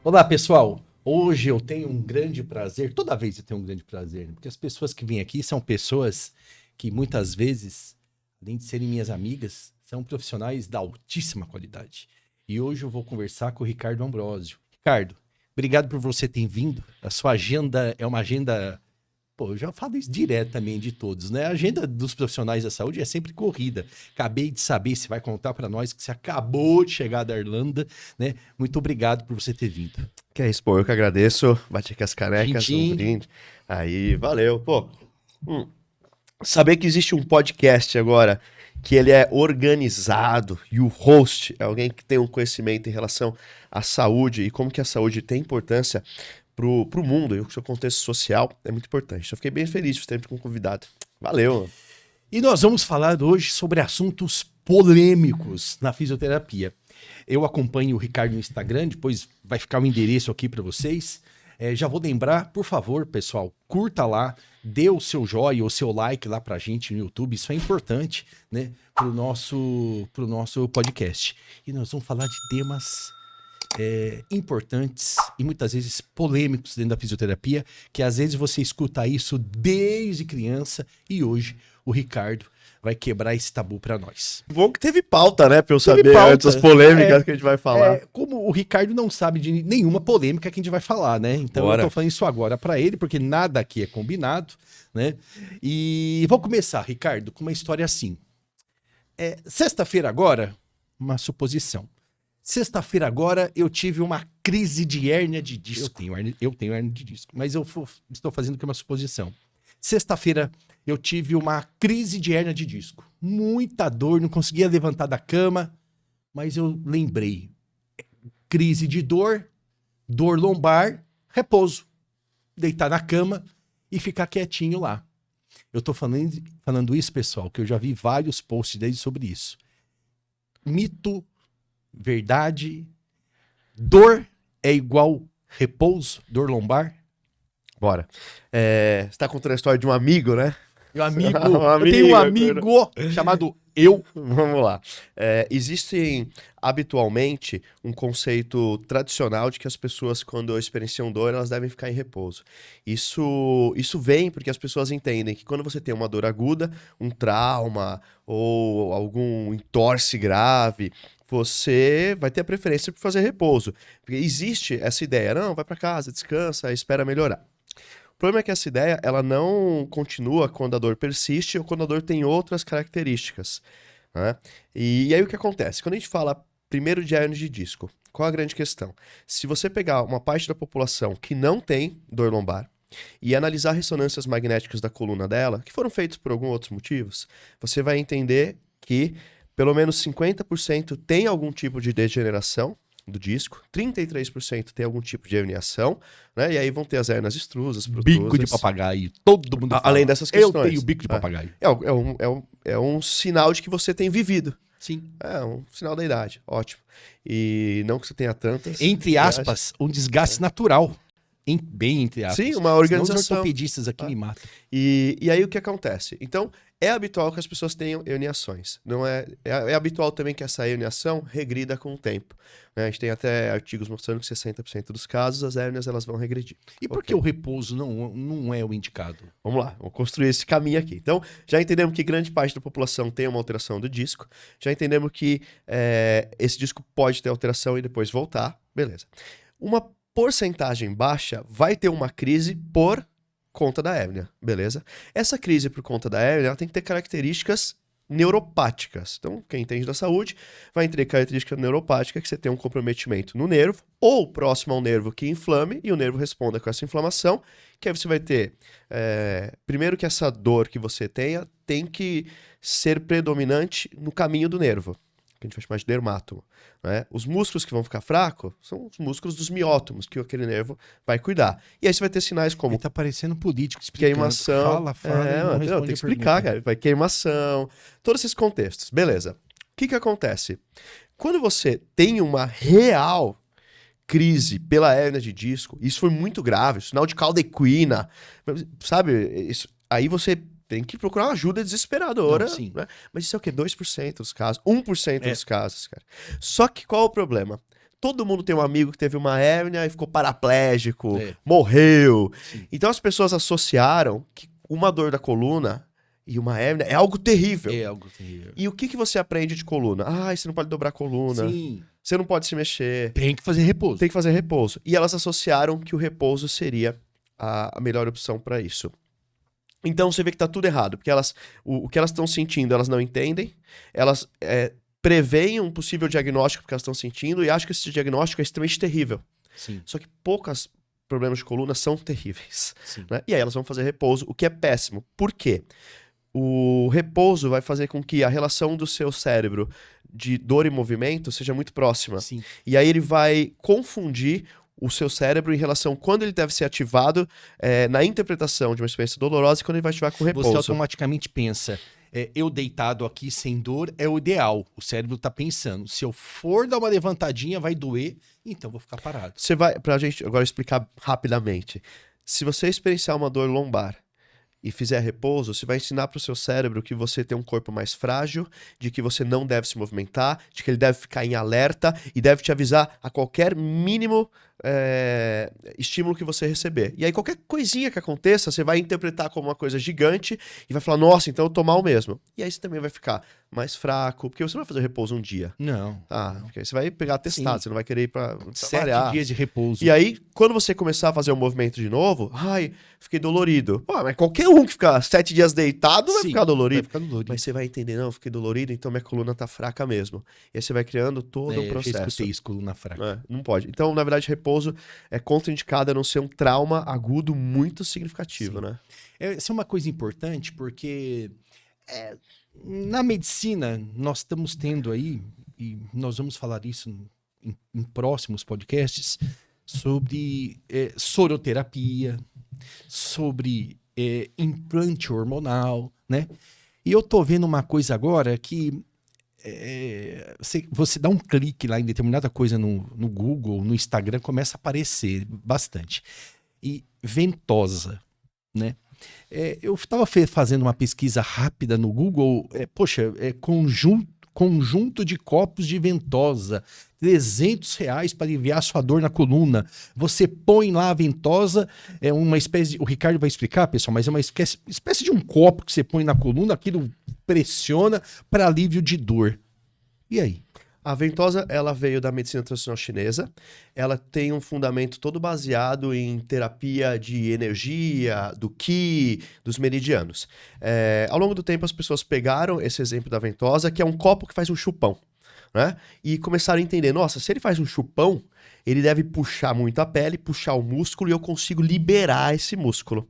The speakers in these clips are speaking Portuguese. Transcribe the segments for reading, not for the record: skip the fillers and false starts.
Olá, pessoal. Hoje eu tenho um grande prazer, toda vez eu tenho um grande prazer, porque as pessoas que vêm aqui são pessoas que muitas vezes, além de serem minhas amigas, são profissionais da altíssima qualidade. E hoje eu vou conversar com o Ricardo Ambrosio. Ricardo, obrigado por você ter vindo. A sua agenda é uma agenda. Pô, eu já falo isso diretamente de todos, né? A agenda dos profissionais da saúde é sempre corrida. Acabei de saber, você vai contar para nós que você acabou de chegar da Irlanda, né? Muito obrigado por você ter vindo. Que é isso, pô, eu que agradeço. Bati aqui as canecas, um Tchim, brinde. Aí, valeu. Pô, saber que existe um podcast agora que ele é organizado e o host é alguém que tem um conhecimento em relação à saúde e como que a saúde tem importância pro mundo e o seu contexto social é muito importante. Eu fiquei bem feliz de ter como convidado. Valeu. E nós vamos falar hoje sobre assuntos polêmicos na fisioterapia. Eu acompanho o Ricardo no Instagram, depois vai ficar o endereço aqui para vocês. Já vou lembrar, por favor, pessoal, curta lá, dê o seu joinha ou seu like lá pra gente no YouTube, isso é importante, né, pro nosso podcast. E nós vamos falar de temas importantes e muitas vezes polêmicos dentro da fisioterapia, que às vezes você escuta isso desde criança e hoje o Ricardo vai quebrar esse tabu para nós. Bom que teve pauta, né, pra eu Teve saber pauta. antes as polêmicas que a gente vai falar. Como o Ricardo não sabe de nenhuma polêmica que a gente vai falar, né? Então Bora. eu tô falando isso agora para ele, porque nada aqui é combinado, né? E vou começar, Ricardo, com uma história assim. Sexta-feira agora, uma suposição. Sexta-feira agora eu tive uma crise de hérnia de disco. Eu tenho hérnia de disco, mas estou fazendo aqui uma suposição. Sexta-feira eu tive uma crise de hérnia de disco. Muita dor, não conseguia levantar da cama, mas eu lembrei. Crise de dor lombar, repouso. Deitar na cama e ficar quietinho lá. Eu tô falando isso, pessoal, que eu já vi vários posts deles sobre isso. Mito, verdade, dor é igual repouso, dor lombar? Bora. Você tá contando a história de um amigo, né? Meu amigo, Um eu tenho um amigo. amigo chamado eu. Vamos lá. Existe habitualmente um conceito tradicional de que as pessoas, quando experienciam dor, elas devem ficar em repouso. Isso vem porque as pessoas entendem que quando você tem uma dor aguda, um trauma ou algum entorse grave, você vai ter a preferência por fazer repouso. Porque existe essa ideia, não, vai para casa, descansa, espera melhorar. O problema é que essa ideia, ela não continua quando a dor persiste ou quando a dor tem outras características, né? E aí o que acontece? Quando a gente fala primeiro de hérnia de disco, qual a grande questão? Se você pegar uma parte da população que não tem dor lombar e analisar ressonâncias magnéticas da coluna dela, que foram feitas por alguns outros motivos, você vai entender que pelo menos 50% tem algum tipo de degeneração do disco, 33% tem algum tipo de herniação, né? E aí vão ter as hérnias extrusas, protrusas. Bico de papagaio, todo mundo fala. Além dessas questões. Eu tenho bico de papagaio. É um sinal de que você tem vivido. Sim. É um sinal da idade, ótimo. E não que você tenha tantas. Entre aspas, um desgaste natural. Bem entre aspas. Sim, uma organização. Senão os ortopedistas aqui me matam. E aí o que acontece? Então, é habitual que as pessoas tenham herniações. Não é habitual também que essa herniação regrida com o tempo, né? A gente tem até artigos mostrando que 60% dos casos as hérnias elas vão regredir. E por que o repouso não é o indicado? Vamos lá, vamos construir esse caminho aqui. Então, já entendemos que grande parte da população tem uma alteração do disco, já entendemos que esse disco pode ter alteração e depois voltar, beleza. Uma porcentagem baixa vai ter uma crise por conta da hérnia, beleza? Essa crise por conta da hérnia ela tem que ter características neuropáticas. Então, quem entende da saúde vai entender característica neuropática que você tem um comprometimento no nervo ou próximo ao nervo que inflame e o nervo responda com essa inflamação, que aí você vai ter, primeiro que essa dor que você tenha tem que ser predominante no caminho do nervo, que a gente vai chamar de dermátomo, né? Os músculos que vão ficar fracos são os músculos dos miótomos, que aquele nervo vai cuidar. E aí você vai ter sinais como... Ele tá parecendo político explicando. Queimação. Fala. Não, tem que explicar, cara. Vai queimação, todos esses contextos. Beleza. O que acontece? Quando você tem uma real crise pela hérnia de disco, isso foi muito grave, sinal de cauda equina, sabe? Aí você tem que procurar uma ajuda desesperadora. Não, sim. Né? Mas isso é o quê? 2% dos casos, 1% dos casos, cara. Só que qual é o problema? todo mundo tem um amigo que teve uma hérnia e ficou paraplégico, É. morreu. Sim. Então as pessoas associaram que uma dor da coluna e uma hérnia é algo terrível. É algo terrível. E o que você aprende de coluna? Ah, você não pode dobrar a coluna, Sim. você não pode se mexer, Tem que fazer repouso. tem que fazer repouso. E elas associaram que o repouso seria a melhor opção para isso. Então você vê que tá tudo errado, porque o que elas estão sentindo, elas não entendem, elas preveem um possível diagnóstico que elas estão sentindo e acham que esse diagnóstico é extremamente terrível. Sim. Só que poucos problemas de coluna são terríveis, Sim. né? E aí elas vão fazer repouso, o que é péssimo. Por quê? O repouso vai fazer com que a relação do seu cérebro de dor e movimento seja muito próxima. Sim. E aí ele vai confundir o seu cérebro em relação quando ele deve ser ativado na interpretação de uma experiência dolorosa e quando ele vai ativar com repouso. Você automaticamente pensa, eu deitado aqui sem dor é o ideal. O cérebro tá pensando, se eu for dar uma levantadinha vai doer, então vou ficar parado. Você vai, pra gente agora explicar rapidamente. Se você experienciar uma dor lombar e fizer repouso, você vai ensinar para o seu cérebro que você tem um corpo mais frágil, de que você não deve se movimentar, de que ele deve ficar em alerta e deve te avisar a qualquer mínimo estímulo que você receber. E aí qualquer coisinha que aconteça, você vai interpretar como uma coisa gigante e vai falar, nossa, então eu tô mal mesmo. E aí você também vai ficar mais fraco, porque você não vai fazer repouso um dia. Não. Porque aí você vai pegar atestado, Sim. você não vai querer ir pra 7 trabalhar. dias de repouso. E aí, quando você começar a fazer o movimento de novo, ai, fiquei dolorido. Pô, mas qualquer um que ficar 7 dias deitado vai Sim, ficar dolorido. vai ficar dolorido. Mas você vai entender, não, fiquei dolorido, então minha coluna tá fraca mesmo. E aí você vai criando todo um Já processo. escutei isso, coluna fraca. Não pode. Então, na verdade, repouso é contraindicado a não ser um trauma agudo muito significativo, Sim. né? Essa é uma coisa importante porque na medicina nós estamos tendo aí, e nós vamos falar isso em próximos podcasts, sobre soroterapia, sobre implante hormonal, né? E eu tô vendo uma coisa agora que você dá um clique lá em determinada coisa no Google, no Instagram, começa a aparecer bastante. E ventosa, né? Eu estava fazendo uma pesquisa rápida no Google, conjunto de copos de ventosa, R$300 para aliviar sua dor na coluna. Você põe lá a ventosa, uma espécie, o Ricardo vai explicar, pessoal, mas é uma espécie de um copo que você põe na coluna, aquilo pressiona para alívio de dor. E aí? A ventosa, ela veio da medicina tradicional chinesa. Ela tem um fundamento todo baseado em terapia de energia, do Qi, dos meridianos. Ao longo do tempo, as pessoas pegaram esse exemplo da ventosa, que é um copo que faz um chupão, né? E começaram a entender, nossa, se ele faz um chupão, ele deve puxar muito a pele, puxar o músculo, e eu consigo liberar esse músculo.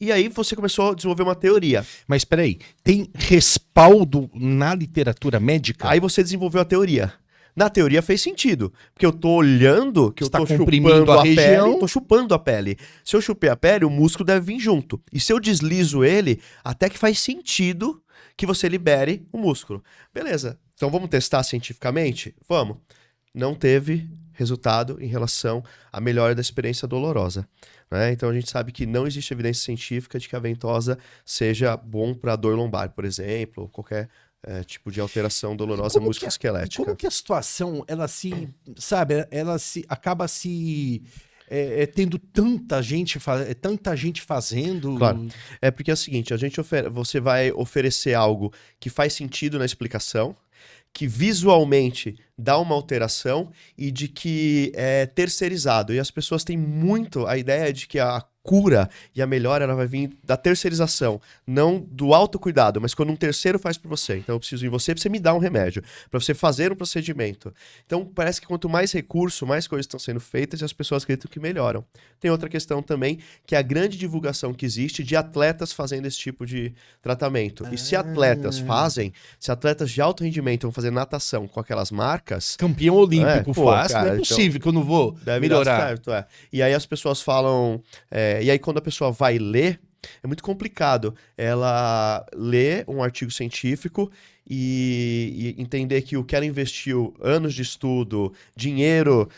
E aí você começou a desenvolver uma teoria. Mas peraí, tem respaldo na literatura médica? Aí você desenvolveu a teoria. Na teoria fez sentido, porque eu tô olhando que Está eu tô comprimindo chupando a a região. pele, tô chupando a pele. Se eu chupei a pele, o músculo deve vir junto. E se eu deslizo ele, até que faz sentido que você libere o músculo. Beleza, então vamos testar cientificamente? Vamos. Não teve resultado em relação à melhora da experiência dolorosa, né? Então a gente sabe que não existe evidência científica de que a ventosa seja bom para dor lombar, por exemplo, ou qualquer tipo de alteração dolorosa musculoesquelética. Como que a situação, ela acaba tendo tanta gente fazendo? Claro. É porque é o seguinte, você vai oferecer algo que faz sentido na explicação, que visualmente dá uma alteração e de que é terceirizado. E as pessoas têm muito a ideia de que a cura e a melhora ela vai vir da terceirização, não do autocuidado, mas quando um terceiro faz por você. Então eu preciso ir em você para você me dar um remédio, para você fazer um procedimento. Então parece que quanto mais recurso, mais coisas estão sendo feitas e as pessoas acreditam que melhoram. Tem outra questão também, que é a grande divulgação que existe de atletas fazendo esse tipo de tratamento. E se atletas de alto rendimento vão fazer natação com aquelas marcas... Campeão olímpico faz, cara, não é possível que eu não vou melhorar. Certo, E aí as pessoas falam... e aí quando a pessoa vai ler, é muito complicado. Ela lê um artigo científico e entender que o que ela investiu anos de estudo, dinheiro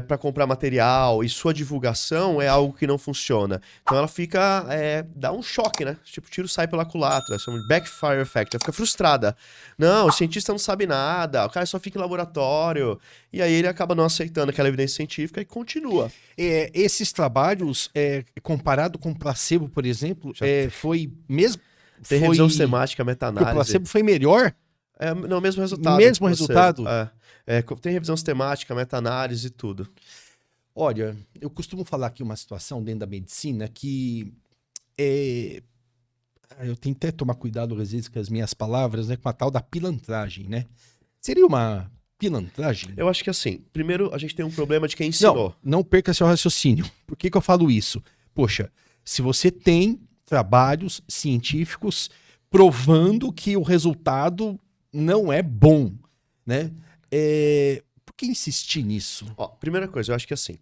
para comprar material e sua divulgação é algo que não funciona. Então ela fica, dá um choque, né? Tipo, tiro sai pela culatra, chama de backfire effect, ela fica frustrada. Não, o cientista não sabe nada, o cara só fica em laboratório. E aí ele acaba não aceitando aquela evidência científica e continua. Esses trabalhos, comparado com placebo, por exemplo, foi mesmo... Tem revisão sistemática, Que o meta-análise. placebo foi melhor? Não, mesmo resultado. Mesmo do resultado? placebo. Tem revisão sistemática, meta-análise e tudo. Olha, eu costumo falar aqui uma situação dentro da medicina que eu tenho que até tomar cuidado às vezes com as minhas palavras, né? Com a tal da pilantragem, né? Seria uma pilantragem? Eu acho que assim, primeiro a gente tem um problema de quem ensinou. Não perca seu raciocínio. Por que eu falo isso? Poxa, se você tem trabalhos científicos provando que o resultado não é bom, né? Por que insistir nisso? Ó, primeira coisa, eu acho que assim,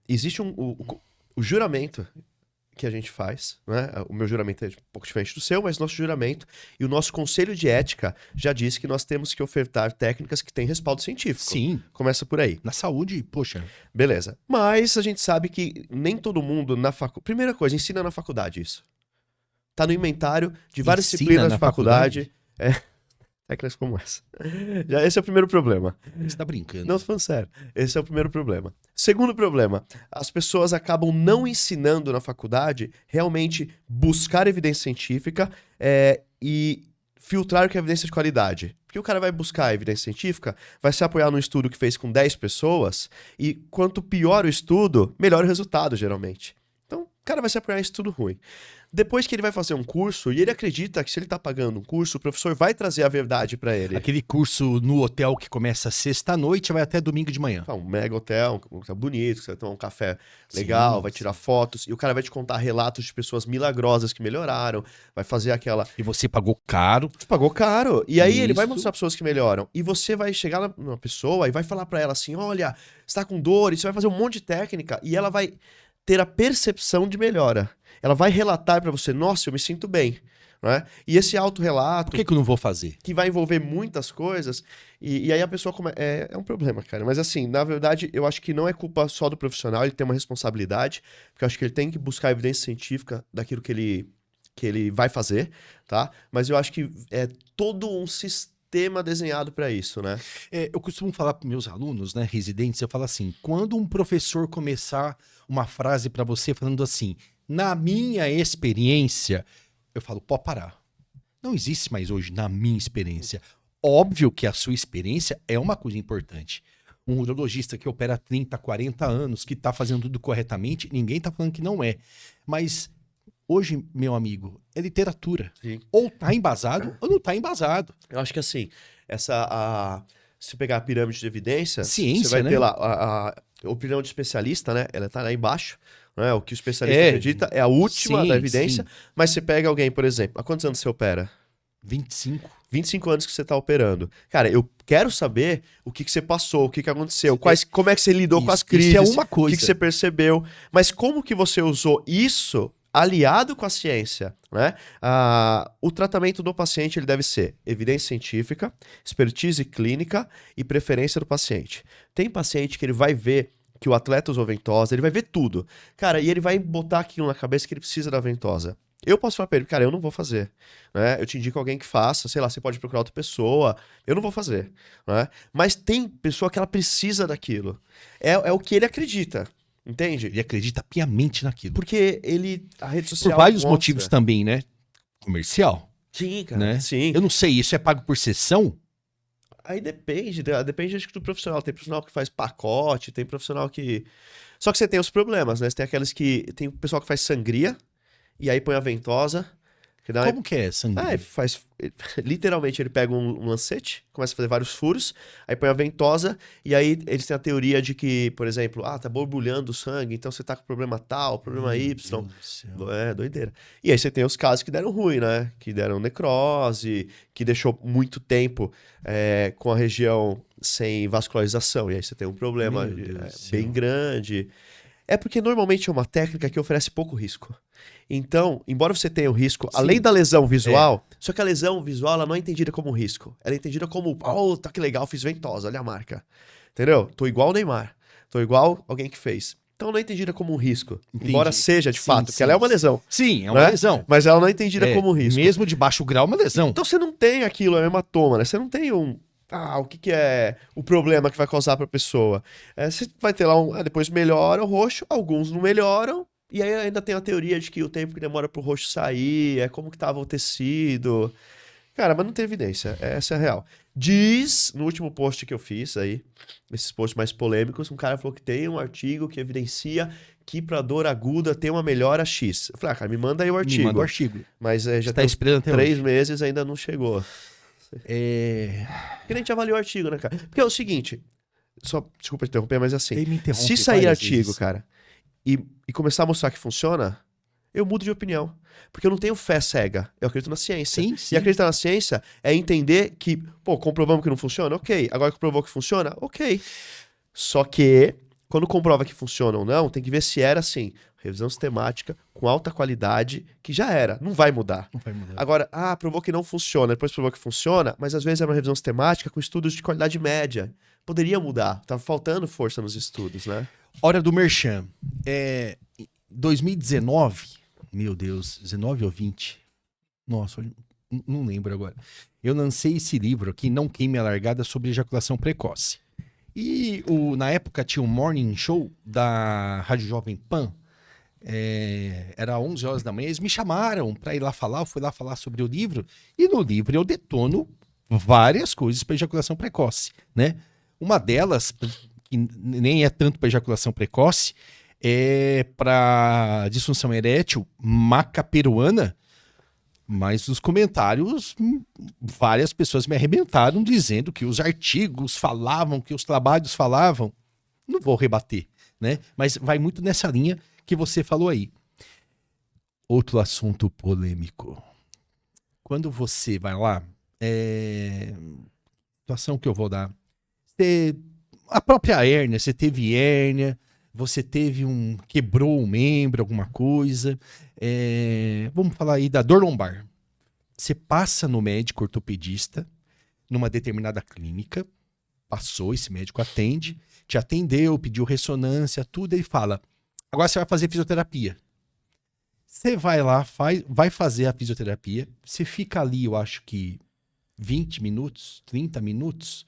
existe o juramento que a gente faz, né? O meu juramento é um pouco diferente do seu, mas nosso juramento e o nosso conselho de ética já diz que nós temos que ofertar técnicas que têm respaldo científico. Sim. Começa por aí. Na saúde, poxa. Beleza. Mas a gente sabe que nem todo mundo na faculdade... Primeira coisa, ensina na faculdade isso. Tá no inventário de várias Ensina disciplinas na de faculdade. Técnicas como essa. Esse é o primeiro problema. Você tá brincando. Não, tô falando sério. Esse é o primeiro problema. Segundo problema, as pessoas acabam não ensinando na faculdade realmente buscar evidência científica e filtrar o que é evidência de qualidade. Porque o cara vai buscar a evidência científica, vai se apoiar num estudo que fez com 10 pessoas, e quanto pior o estudo, melhor o resultado, geralmente. Então, o cara vai se apoiar em estudo ruim. Depois que ele vai fazer um curso, e ele acredita que se ele tá pagando um curso, o professor vai trazer a verdade pra ele. Aquele curso no hotel que começa sexta-noite e vai até domingo de manhã. Um mega hotel, um hotel bonito, você vai tomar um café legal, Sim, vai tirar fotos, e o cara vai te contar relatos de pessoas milagrosas que melhoraram, vai fazer aquela... E você pagou caro. Você pagou caro. E aí ele vai Isso. mostrar pessoas que melhoram. E você vai chegar numa pessoa e vai falar pra ela assim, olha, você tá com dor, e você vai fazer um monte de técnica, e ela vai ter a percepção de melhora. Ela vai relatar pra você, nossa, eu me sinto bem. Né? E esse autorrelato... Por que eu não vou fazer? Que vai envolver muitas coisas, e aí a pessoa... É um problema, cara. Mas assim, na verdade, eu acho que não é culpa só do profissional, ele tem uma responsabilidade, porque eu acho que ele tem que buscar evidência científica daquilo que ele vai fazer, tá? Mas eu acho que é todo um sistema desenhado para isso, né? Eu costumo falar para meus alunos, né, residentes, eu falo assim, quando um professor começar uma frase para você falando assim, na minha experiência, eu falo, pode parar. Não existe mais hoje na minha experiência. Óbvio que a sua experiência é uma coisa importante. Um urologista que opera 30, 40 anos, que está fazendo tudo corretamente, ninguém está falando que não é. Mas hoje, meu amigo, é literatura. Sim. Ou tá embasado ou não tá embasado. Eu acho que assim, se pegar a pirâmide de evidência, Ciência, você vai né? ter lá a opinião de especialista, né? Ela tá lá embaixo, né? O que o especialista acredita é a última sim, da evidência, sim. mas você pega alguém, por exemplo, há quantos anos você opera? 25. 25 anos que você tá operando. Cara, eu quero saber o que você passou, o que aconteceu, como é que você lidou com as crises, Isso é uma coisa. o que você percebeu, mas como que você usou isso aliado com a ciência, né? O tratamento do paciente ele deve ser evidência científica, expertise clínica e preferência do paciente. Tem paciente que ele vai ver que o atleta usou ventosa, ele vai ver tudo. Cara, e ele vai botar aquilo na cabeça que ele precisa da ventosa. Eu posso falar pra ele, cara, eu não vou fazer, né? Eu te indico alguém que faça, sei lá, você pode procurar outra pessoa, eu não vou fazer, né? Mas tem pessoa que ela precisa daquilo. É o que ele acredita, entende? Ele acredita piamente naquilo. Porque a rede social... Por vários mostra. motivos também, né? Comercial. Sim, cara, Né? sim. Eu não sei, isso é pago por sessão? Aí depende acho que do profissional. Tem profissional que faz pacote, tem profissional que... Só que você tem os problemas, né? Você tem aqueles que... Tem o pessoal que faz sangria, e aí põe a ventosa. Como que é sangria? Literalmente ele pega um lancete, começa a fazer vários furos, aí põe a ventosa, e aí eles têm a teoria de que, por exemplo, tá borbulhando o sangue, então você tá com problema tal, problema Y. Deus do céu. É, doideira. E aí você tem os casos que deram ruim, né? Que deram necrose, que deixou muito tempo com a região sem vascularização, e aí você tem um problema Meu Deus do céu. bem grande. É porque normalmente é uma técnica que oferece pouco risco. Então, embora você tenha o risco, Sim. além da lesão visual, só que a lesão visual ela não é entendida como risco. Ela é entendida como, oh, tá que legal, fiz ventosa, olha a marca. Entendeu? Tô igual o Neymar. Tô igual alguém que fez. Então não é entendida como um risco. Entendi. Embora seja, de Sim, fato, porque ela é uma lesão. Sim, é uma né? lesão. Mas ela não é entendida como um risco. Mesmo de baixo grau, é uma lesão. Então você não tem aquilo, é um hematoma, né? Você não tem um... o que é o problema que vai causar pra pessoa? Você vai ter lá depois melhora o roxo, alguns não melhoram, e aí ainda tem a teoria de que o tempo que demora pro roxo sair, é como que tava o tecido. Cara, mas não tem evidência, essa é a real. Diz, no último post que eu fiz aí, esses posts mais polêmicos, um cara falou que tem um artigo que evidencia que pra dor aguda tem uma melhora X. Eu falei, cara, me manda aí o artigo. Me manda o artigo. Mas já Tá tem esperando até 3 hoje. meses ainda não chegou. Porque a gente avaliou o artigo, né, cara? Porque é o seguinte, desculpa te interromper, mas assim, Ele me interrompe se sair várias artigo, vezes. cara, e começar a mostrar que funciona, eu mudo de opinião. Porque eu não tenho fé cega, eu acredito na ciência. Sim, E sim. acreditar na ciência é entender que, pô, comprovamos que não funciona? Ok. Agora que comprovou que funciona? Ok. Só que, quando comprova que funciona ou não, tem que ver se era assim, revisão sistemática, com alta qualidade, que já era, não vai mudar. Não vai mudar. Agora, provou que não funciona, depois provou que funciona, mas às vezes é uma revisão sistemática com estudos de qualidade média. Poderia mudar, tá faltando força nos estudos, né? Hora do Merchan. 2019, meu Deus, 19 ou 20? Nossa, não lembro agora. Eu lancei esse livro aqui, Não Queime a Largada, sobre ejaculação precoce. E na época tinha um morning show da Rádio Jovem Pan. Era 11 horas da manhã, eles me chamaram para ir lá falar, eu fui lá falar sobre o livro, e no livro eu detono várias coisas para ejaculação precoce, né? Uma delas, que nem é tanto para ejaculação precoce, é para disfunção erétil maca peruana, mas nos comentários várias pessoas me arrebentaram dizendo que os artigos falavam, que os trabalhos falavam. Não vou rebater, né? Mas vai muito nessa linha que você falou aí. Outro assunto polêmico. Quando você vai lá, situação que eu vou dar. A própria hérnia, você teve hérnia, você teve quebrou um membro, alguma coisa. Vamos falar aí da dor lombar. Você passa no médico ortopedista, numa determinada clínica, passou, esse médico atende, te atendeu, pediu ressonância, tudo, ele fala, agora você vai fazer fisioterapia. Você vai lá, vai fazer a fisioterapia, você fica ali, eu acho que 20 minutos, 30 minutos.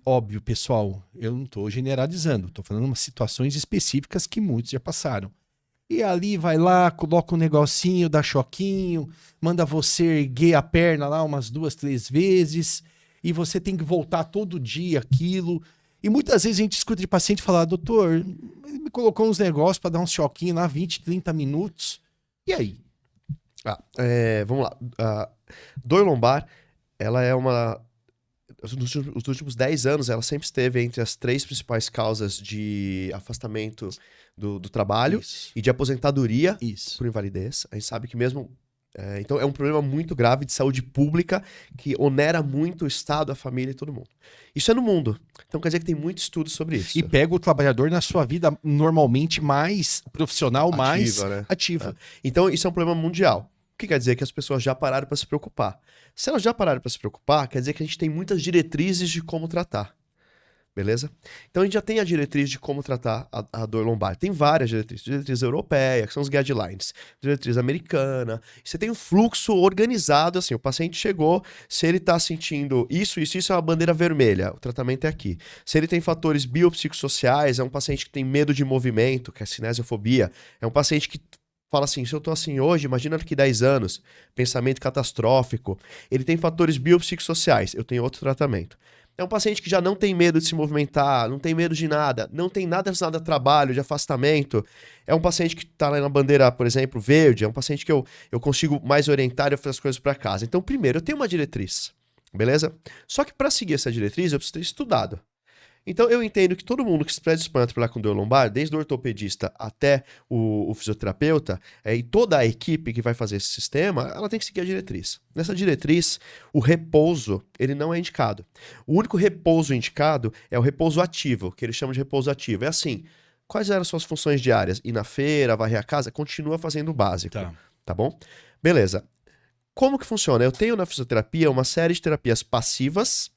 Óbvio, pessoal, eu não estou generalizando, estou falando de umas situações específicas que muitos já passaram. E ali vai lá, coloca um negocinho, dá choquinho, manda você erguer a perna lá umas 2, 3 vezes, e você tem que voltar todo dia aquilo. E muitas vezes a gente escuta de paciente falar, doutor, ele me colocou uns negócios para dar um choquinho lá, 20, 30 minutos. E aí? Vamos lá. Dor lombar, ela é uma... Nos últimos 10 anos, ela sempre esteve entre as 3 principais causas de afastamento do trabalho e de aposentadoria por invalidez. A gente sabe que mesmo... então é um problema muito grave de saúde pública que onera muito o Estado, a família e todo mundo. Isso é no mundo. Então quer dizer que tem muito estudo sobre isso. E pega o trabalhador na sua vida normalmente mais profissional, mais ativa. Então isso é um problema mundial. O que quer dizer? Que as pessoas já pararam para se preocupar. Se elas já pararam para se preocupar, quer dizer que a gente tem muitas diretrizes de como tratar. Beleza? Então a gente já tem a diretriz de como tratar a dor lombar. Tem várias diretrizes. Diretriz europeia, que são os guidelines. Diretriz americana. Você tem um fluxo organizado, assim, o paciente chegou, se ele está sentindo isso é uma bandeira vermelha, o tratamento é aqui. Se ele tem fatores biopsicossociais, é um paciente que tem medo de movimento, que é a cinesiofobia, é um paciente que fala assim, se eu tô assim hoje, imagina daqui 10 anos, pensamento catastrófico. Ele tem fatores biopsicossociais, eu tenho outro tratamento. É um paciente que já não tem medo de se movimentar, não tem medo de nada, não tem nada relacionado a trabalho, de afastamento. É um paciente que tá lá na bandeira, por exemplo, verde, é um paciente que eu consigo mais orientar e fazer as coisas para casa. Então, primeiro, eu tenho uma diretriz, beleza? Só que para seguir essa diretriz, eu preciso ter estudado. Então, eu entendo que todo mundo que se predispõe a trabalhar com dor lombar, desde o ortopedista até o fisioterapeuta, e toda a equipe que vai fazer esse sistema, ela tem que seguir a diretriz. Nessa diretriz, o repouso, ele não é indicado. O único repouso indicado é o repouso ativo, que eles chamam de repouso ativo. É assim, Quais eram suas funções diárias? Ir na feira, varrer a casa? Continua fazendo o básico, Tá. tá bom? Beleza. Como que funciona? Eu tenho na fisioterapia uma série de terapias passivas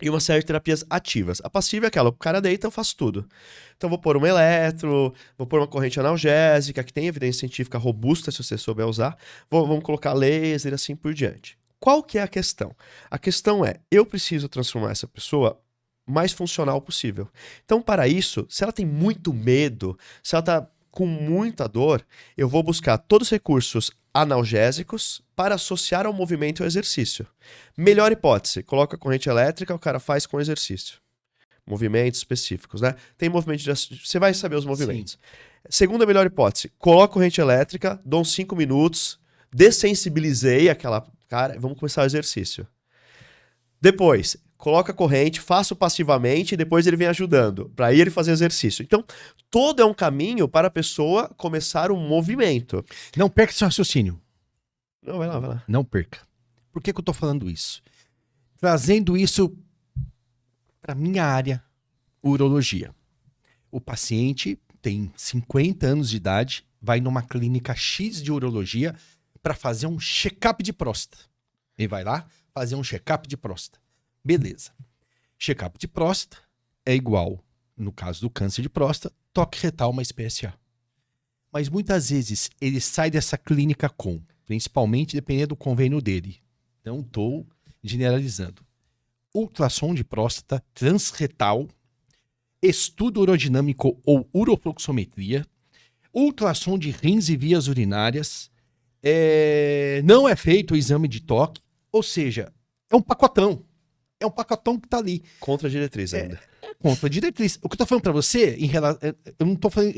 e uma série de terapias ativas. A passiva é aquela, o cara deita, eu faço tudo. Então vou pôr uma eletro, vou pôr uma corrente analgésica, que tem evidência científica robusta se você souber usar. Vamos colocar laser, assim por diante. Qual que é a questão? A questão é, eu preciso transformar essa pessoa mais funcional possível. Então, para isso, se ela tem muito medo, se ela está com muita dor, eu vou buscar todos os recursos analgésicos para associar ao movimento e ao exercício. Melhor hipótese, coloca a corrente elétrica, o cara faz com exercício. Movimentos específicos, né? Tem movimento de... Você vai saber os movimentos. Sim. Segunda melhor hipótese, coloca a corrente elétrica, dou uns 5 minutos, dessensibilizei aquela cara, vamos começar o exercício. Depois, coloca a corrente, faço passivamente e depois ele vem ajudando, para ele fazer exercício. Então, todo é um caminho para a pessoa começar um movimento. Não perca seu raciocínio. Não, vai lá. Não perca. Por que eu tô falando isso? Trazendo isso para minha área, urologia. O paciente tem 50 anos de idade, vai numa clínica X de urologia para fazer um check-up de próstata. Ele vai lá fazer um check-up de próstata. Beleza. Check-up de próstata é igual, no caso do câncer de próstata, toque retal, uma espécie A. Mas muitas vezes ele sai dessa clínica com, principalmente dependendo do convênio dele. Não estou generalizando. Ultrassom de próstata, transretal, estudo urodinâmico ou urofluxometria, ultrassom de rins e vias urinárias, não é feito o exame de toque, ou seja, é um pacotão. É um pacotão que tá ali. Contra a diretriz ainda. Contra a diretriz. O que eu tô falando pra você, eu não tô falando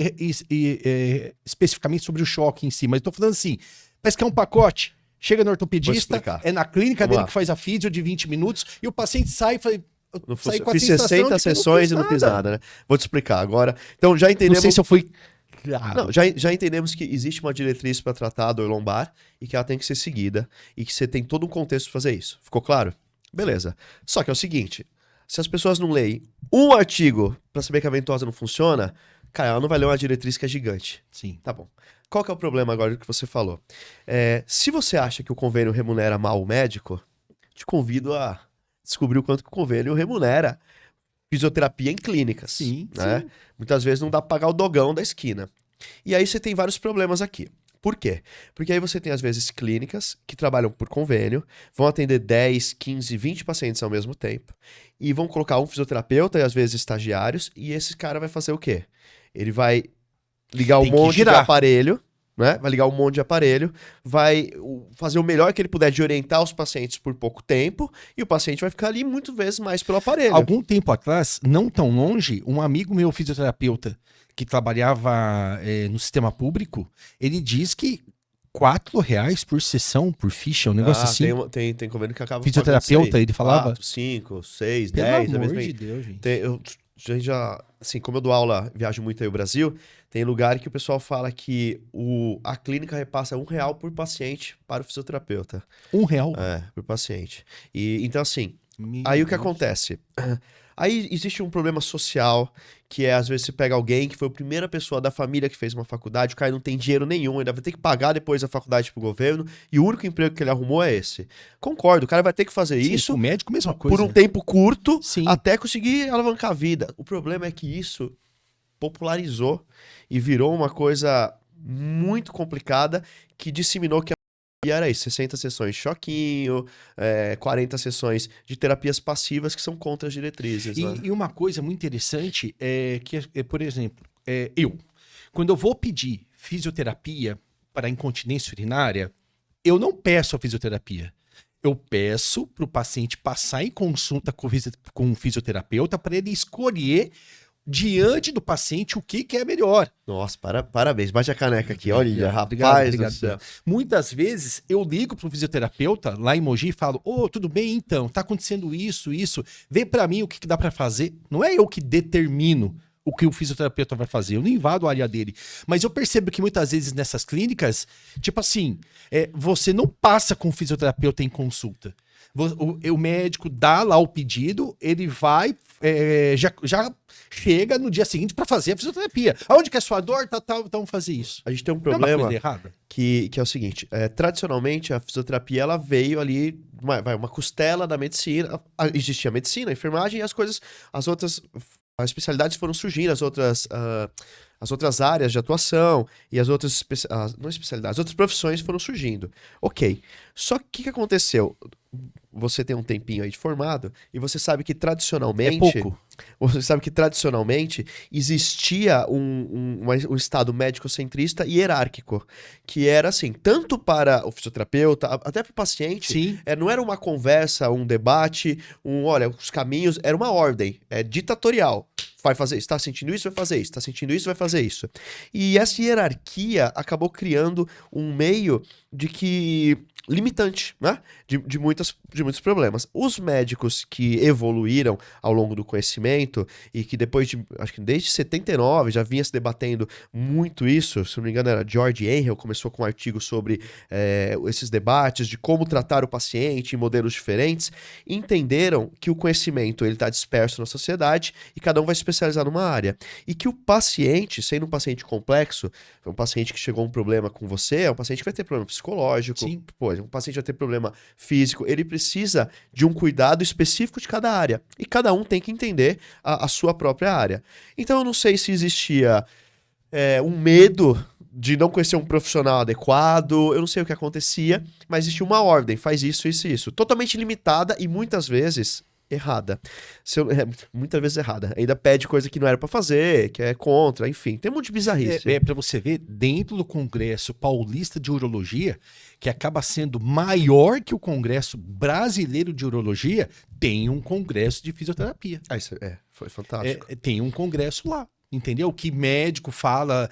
especificamente sobre o choque em si, mas eu tô falando assim, parece que é um pacote, chega no ortopedista, é na clínica dele que faz a físio de 20 minutos, e o paciente sai e fala... Fiz 60 sessões e não fiz nada, né? Vou te explicar agora. Então já entendemos... Não sei se eu fui... Claro. Não, já entendemos que existe uma diretriz para tratar a dor lombar e que ela tem que ser seguida e que você tem todo um contexto para fazer isso. Ficou claro? Beleza. Só que é o seguinte, se as pessoas não leem um artigo para saber que a ventosa não funciona, cara, ela não vai ler uma diretriz que é gigante. Sim. Tá bom. Qual que é o problema agora do que você falou? Se você acha que o convênio remunera mal o médico, te convido a descobrir o quanto que o convênio remunera fisioterapia em clínicas. Sim, né? sim. Muitas vezes não dá pra pagar o dogão da esquina. E aí você tem vários problemas aqui. Por quê? Porque aí você tem, às vezes, clínicas que trabalham por convênio, vão atender 10, 15, 20 pacientes ao mesmo tempo, e vão colocar um fisioterapeuta e, às vezes, estagiários, e esse cara vai fazer o quê? Ele vai ligar um monte de aparelho, né? Vai ligar um monte de aparelho, vai fazer o melhor que ele puder de orientar os pacientes por pouco tempo, e o paciente vai ficar ali muitas vezes mais pelo aparelho. Algum tempo atrás, não tão longe, um amigo meu fisioterapeuta que trabalhava no sistema público, ele diz que R$4 por sessão, por ficha, um negócio assim. Tem convênio que acaba... Fisioterapeuta, ele falava? 4, 5, 6, Pelo 10... amor de Deus, gente. Assim, como eu dou aula, viajo muito aí no Brasil, tem lugar que o pessoal fala que a clínica repassa R$1 por paciente para o fisioterapeuta. R$1? Por paciente. Então, assim, Meu aí o que Deus. acontece? Aí existe um problema social, que às vezes você pega alguém que foi a primeira pessoa da família que fez uma faculdade, o cara não tem dinheiro nenhum, ainda vai ter que pagar depois a faculdade pro governo, e o único emprego que ele arrumou é esse. Concordo, o cara vai ter que fazer Sim, isso o médico, mesma coisa. por um tempo curto, Sim. até conseguir alavancar a vida. O problema é que isso popularizou e virou uma coisa muito complicada que disseminou que e era isso, 60 sessões de choquinho, 40 sessões de terapias passivas que são contra as diretrizes. Né? E uma coisa muito interessante é que, por exemplo, quando eu vou pedir fisioterapia para incontinência urinária, eu não peço a fisioterapia. Eu peço para o paciente passar em consulta com um fisioterapeuta para ele escolher diante do paciente o que é melhor. Nossa, parabéns. Bate a caneca aqui. Olha, Obrigado. do céu. Muitas vezes eu ligo para o fisioterapeuta lá em Mogi e falo, tudo bem então, tá acontecendo isso. Vê para mim o que dá para fazer. Não é eu que determino o que o fisioterapeuta vai fazer, eu não invado a área dele. Mas eu percebo que muitas vezes nessas clínicas, tipo assim, você não passa com o fisioterapeuta em consulta. O médico dá lá o pedido, ele vai, já chega no dia seguinte para fazer a fisioterapia. Aonde que é a sua dor? Então fazer isso. A gente tem um Não é uma problema coisa errada? que é o seguinte, tradicionalmente a fisioterapia ela veio ali, uma costela da medicina, existia a medicina, a enfermagem e as especialidades foram surgindo, as outras áreas de atuação e não especialidades, as outras profissões foram surgindo. Ok. Só que o que aconteceu? Você tem um tempinho aí de formado e você sabe que tradicionalmente... É pouco. Você sabe que tradicionalmente existia um estado médico-centrista e hierárquico, que era assim, tanto para o fisioterapeuta, até para o paciente, Sim. não era uma conversa, um debate, olha, os caminhos, era uma ordem, ditatorial. Vai fazer isso, tá sentindo isso, vai fazer isso, tá sentindo isso, vai fazer isso. E essa hierarquia acabou criando um meio de que limitante, né? De muitos problemas. Os médicos que evoluíram ao longo do conhecimento e que acho que desde 79 já vinha se debatendo muito isso, se não me engano era George Henry, começou com um artigo sobre esses debates de como tratar o paciente em modelos diferentes, entenderam que o conhecimento ele está disperso na sociedade e cada um vai se especializar numa área. E que o paciente, sendo um paciente complexo, um paciente que chegou a um problema com você, é um paciente que vai ter problema psicológico, Sim. um paciente vai ter problema físico, ele precisa de um cuidado específico de cada área. E cada um tem que entender a sua própria área. Então eu não sei se existia um medo de não conhecer um profissional adequado, eu não sei o que acontecia, mas existia uma ordem, faz isso, isso e isso. Totalmente limitada e muitas vezes errada. Muitas vezes errada. Ainda pede coisa que não era pra fazer, que é contra, enfim. Tem um monte de bizarrice. Pra você ver, dentro do Congresso Paulista de Urologia, que acaba sendo maior que o Congresso Brasileiro de Urologia, tem um congresso de fisioterapia. Isso foi fantástico. Tem um congresso lá. Entendeu? Que médico fala,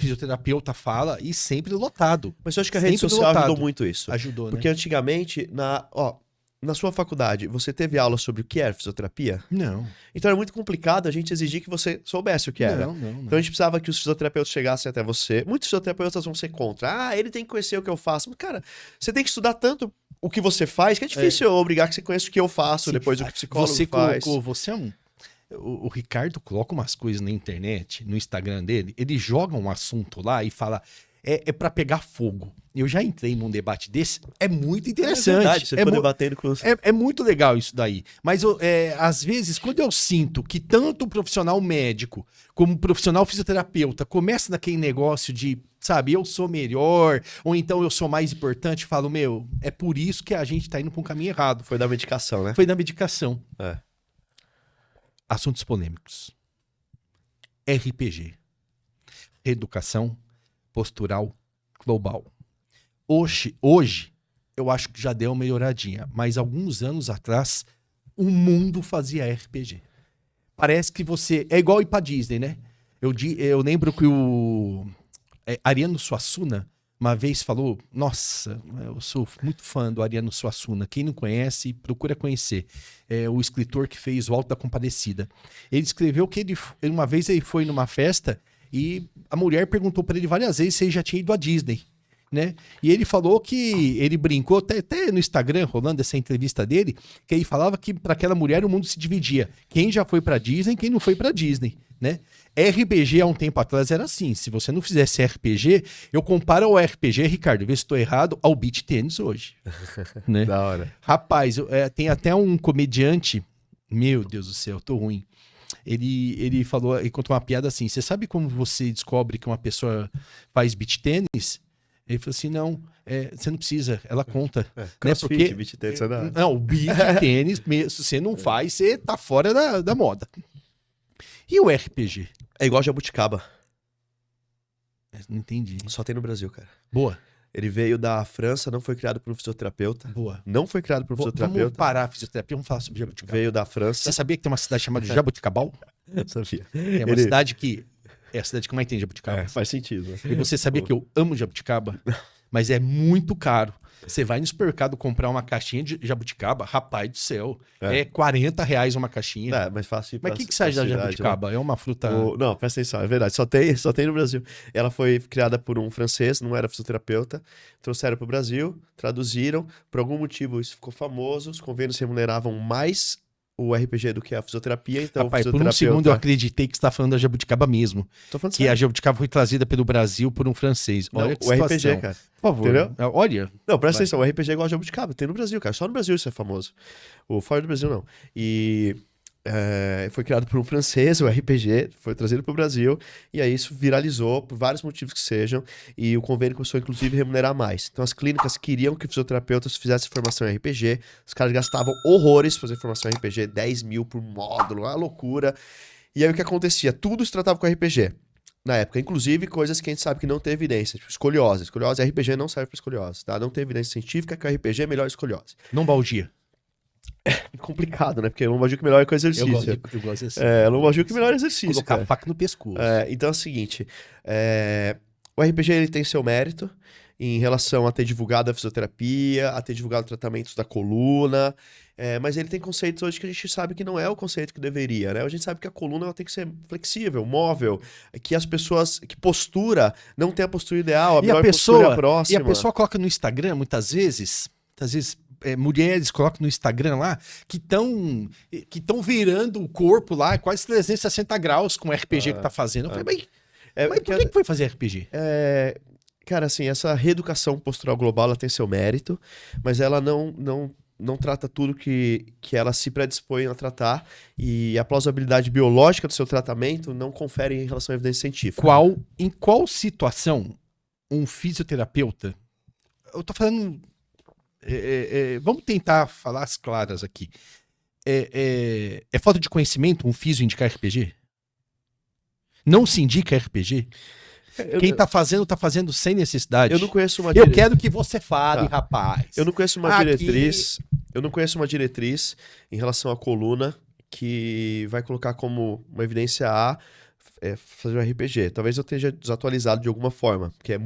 fisioterapeuta fala, e sempre lotado. Mas eu acho que a rede social ajudou muito isso. Ajudou, porque antigamente, na sua faculdade, você teve aula sobre o que era fisioterapia? Não. Então era muito complicado a gente exigir que você soubesse o que era. Não. Então a gente precisava que os fisioterapeutas chegassem até você. Muitos fisioterapeutas vão ser contra. Ele tem que conhecer o que eu faço. Mas, cara, você tem que estudar tanto o que você faz, que é difícil eu obrigar que você conheça o que eu faço, depois do que o psicólogo faz. Você é um... O Ricardo coloca umas coisas na internet, no Instagram dele, ele joga um assunto lá e fala, é para pegar fogo. Eu já entrei num debate desse, é muito interessante. É verdade, você ficou debatendo com você. É muito legal isso daí. Mas às vezes, quando eu sinto que tanto o profissional médico como o profissional fisioterapeuta começa naquele negócio de, sabe, eu sou melhor, ou então eu sou mais importante, falo, é por isso que a gente tá indo pra um caminho errado. Foi da medicação, né? Foi da medicação. É. Assuntos polêmicos. RPG. Reeducação postural global. Hoje, eu acho que já deu uma melhoradinha, mas alguns anos atrás, o mundo fazia RPG. Parece que você... É igual ir pra Disney, né? Eu lembro que o Ariano Suassuna uma vez falou, nossa, eu sou muito fã do Ariano Suassuna. Quem não conhece, procura conhecer. É o escritor que fez O Alto da Compadecida. Ele escreveu que uma vez ele foi numa festa e a mulher perguntou para ele várias vezes se ele já tinha ido à Disney, né? E ele falou que ele brincou, até no Instagram, rolando essa entrevista dele, que ele falava que para aquela mulher o mundo se dividia. Quem já foi para Disney e quem não foi para Disney, né? RPG há um tempo atrás era assim, se você não fizesse RPG, eu comparo ao RPG, Ricardo, vê se estou errado, ao beach tênis hoje. Né? Da hora. Rapaz, tem até um comediante, meu Deus do céu, tô ruim. Ele falou, ele contou uma piada assim, você sabe como você descobre que uma pessoa faz beach tênis? Ele falou assim, não, você não precisa, ela conta. CrossFit, né? Porque, beach tênis, não. Não, o beach tênis, se você não faz, você tá fora da moda. E o RPG? É igual jabuticaba. Não entendi. Só tem no Brasil, cara. Boa. Ele veio da França, não foi criado por um fisioterapeuta. Boa. Não foi criado por um fisioterapeuta. Vamos parar a fisioterapia, vamos falar sobre jabuticaba. Veio da França. Você sabia que tem uma cidade chamada Jabuticabal? Sabia. É uma cidade que... É a cidade que mais tem jabuticaba. Faz sentido. Né? E você sabia que eu amo jabuticaba? mas é muito caro. Você vai no supermercado comprar uma caixinha de jabuticaba, rapaz do céu, é R$ 40 uma caixinha. É, mais fácil ir Mas pra, o que você acha da cidade, jabuticaba? É uma fruta... Não, presta atenção, é verdade. Só tem no Brasil. Ela foi criada por um francês, não era fisioterapeuta. Trouxeram pro Brasil, traduziram. Por algum motivo isso ficou famoso. Os convênios remuneravam mais o RPG do que a fisioterapia. Então, Rapaz, o por um fisioterapeuta... segundo eu acreditei que você está falando da jabuticaba mesmo. Tô falando Que a jabuticaba foi trazida pelo Brasil por um francês. Olha Não, que o situação. RPG, cara. Por favor. Entendeu? Olha. Não, presta Vai. atenção, o RPG é igual a jabuticaba. Tem no Brasil, cara. Só no Brasil isso é famoso. O fora do Brasil, não. E... foi criado por um francês, o RPG, foi trazido para o Brasil, e aí isso viralizou por vários motivos que sejam, e o convênio começou, inclusive, a remunerar mais. Então as clínicas queriam que fisioterapeutas fizessem formação em RPG, os caras gastavam horrores pra fazer formação em RPG, 10 mil por módulo, uma loucura. E aí o que acontecia? Tudo se tratava com RPG. Na época, inclusive coisas que a gente sabe que não tem evidência, tipo escoliose. Escoliose, RPG não serve para escoliose, tá? Não tem evidência científica que o RPG é melhor escoliose. Não baldia. Complicado, né? Porque lombalgia que melhor é com exercício. Eu gosto assim. Lombalgia que melhor é exercício, Colocar cara. faca no pescoço. Então é o seguinte, o RPG ele tem seu mérito em relação a ter divulgado a fisioterapia, a ter divulgado tratamentos da coluna, mas ele tem conceitos hoje que a gente sabe que não é o conceito que deveria, né? A gente sabe que a coluna ela tem que ser flexível, móvel, que as pessoas, que postura não tem a postura ideal, a melhor postura é a próxima. E a pessoa coloca no Instagram, muitas vezes mulheres colocam no Instagram lá que estão virando o corpo lá quase 360 graus com o RPG que tá fazendo. Eu falei, mas por que foi fazer RPG? Cara, assim, essa reeducação postural global ela tem seu mérito, mas ela não trata tudo que ela se predispõe a tratar, e a plausibilidade biológica do seu tratamento não confere em relação à evidência científica. Em qual situação um fisioterapeuta... Eu tô falando... vamos tentar falar as claras aqui. É falta de conhecimento um fisio indicar RPG? Não se indica RPG? Quem tá fazendo sem necessidade. Eu não conheço uma Eu quero que você fale, Tá. rapaz. Eu não conheço uma diretriz. Eu não conheço uma diretriz em relação à coluna que vai colocar como uma evidência A fazer um RPG. Talvez eu esteja desatualizado de alguma forma, porque a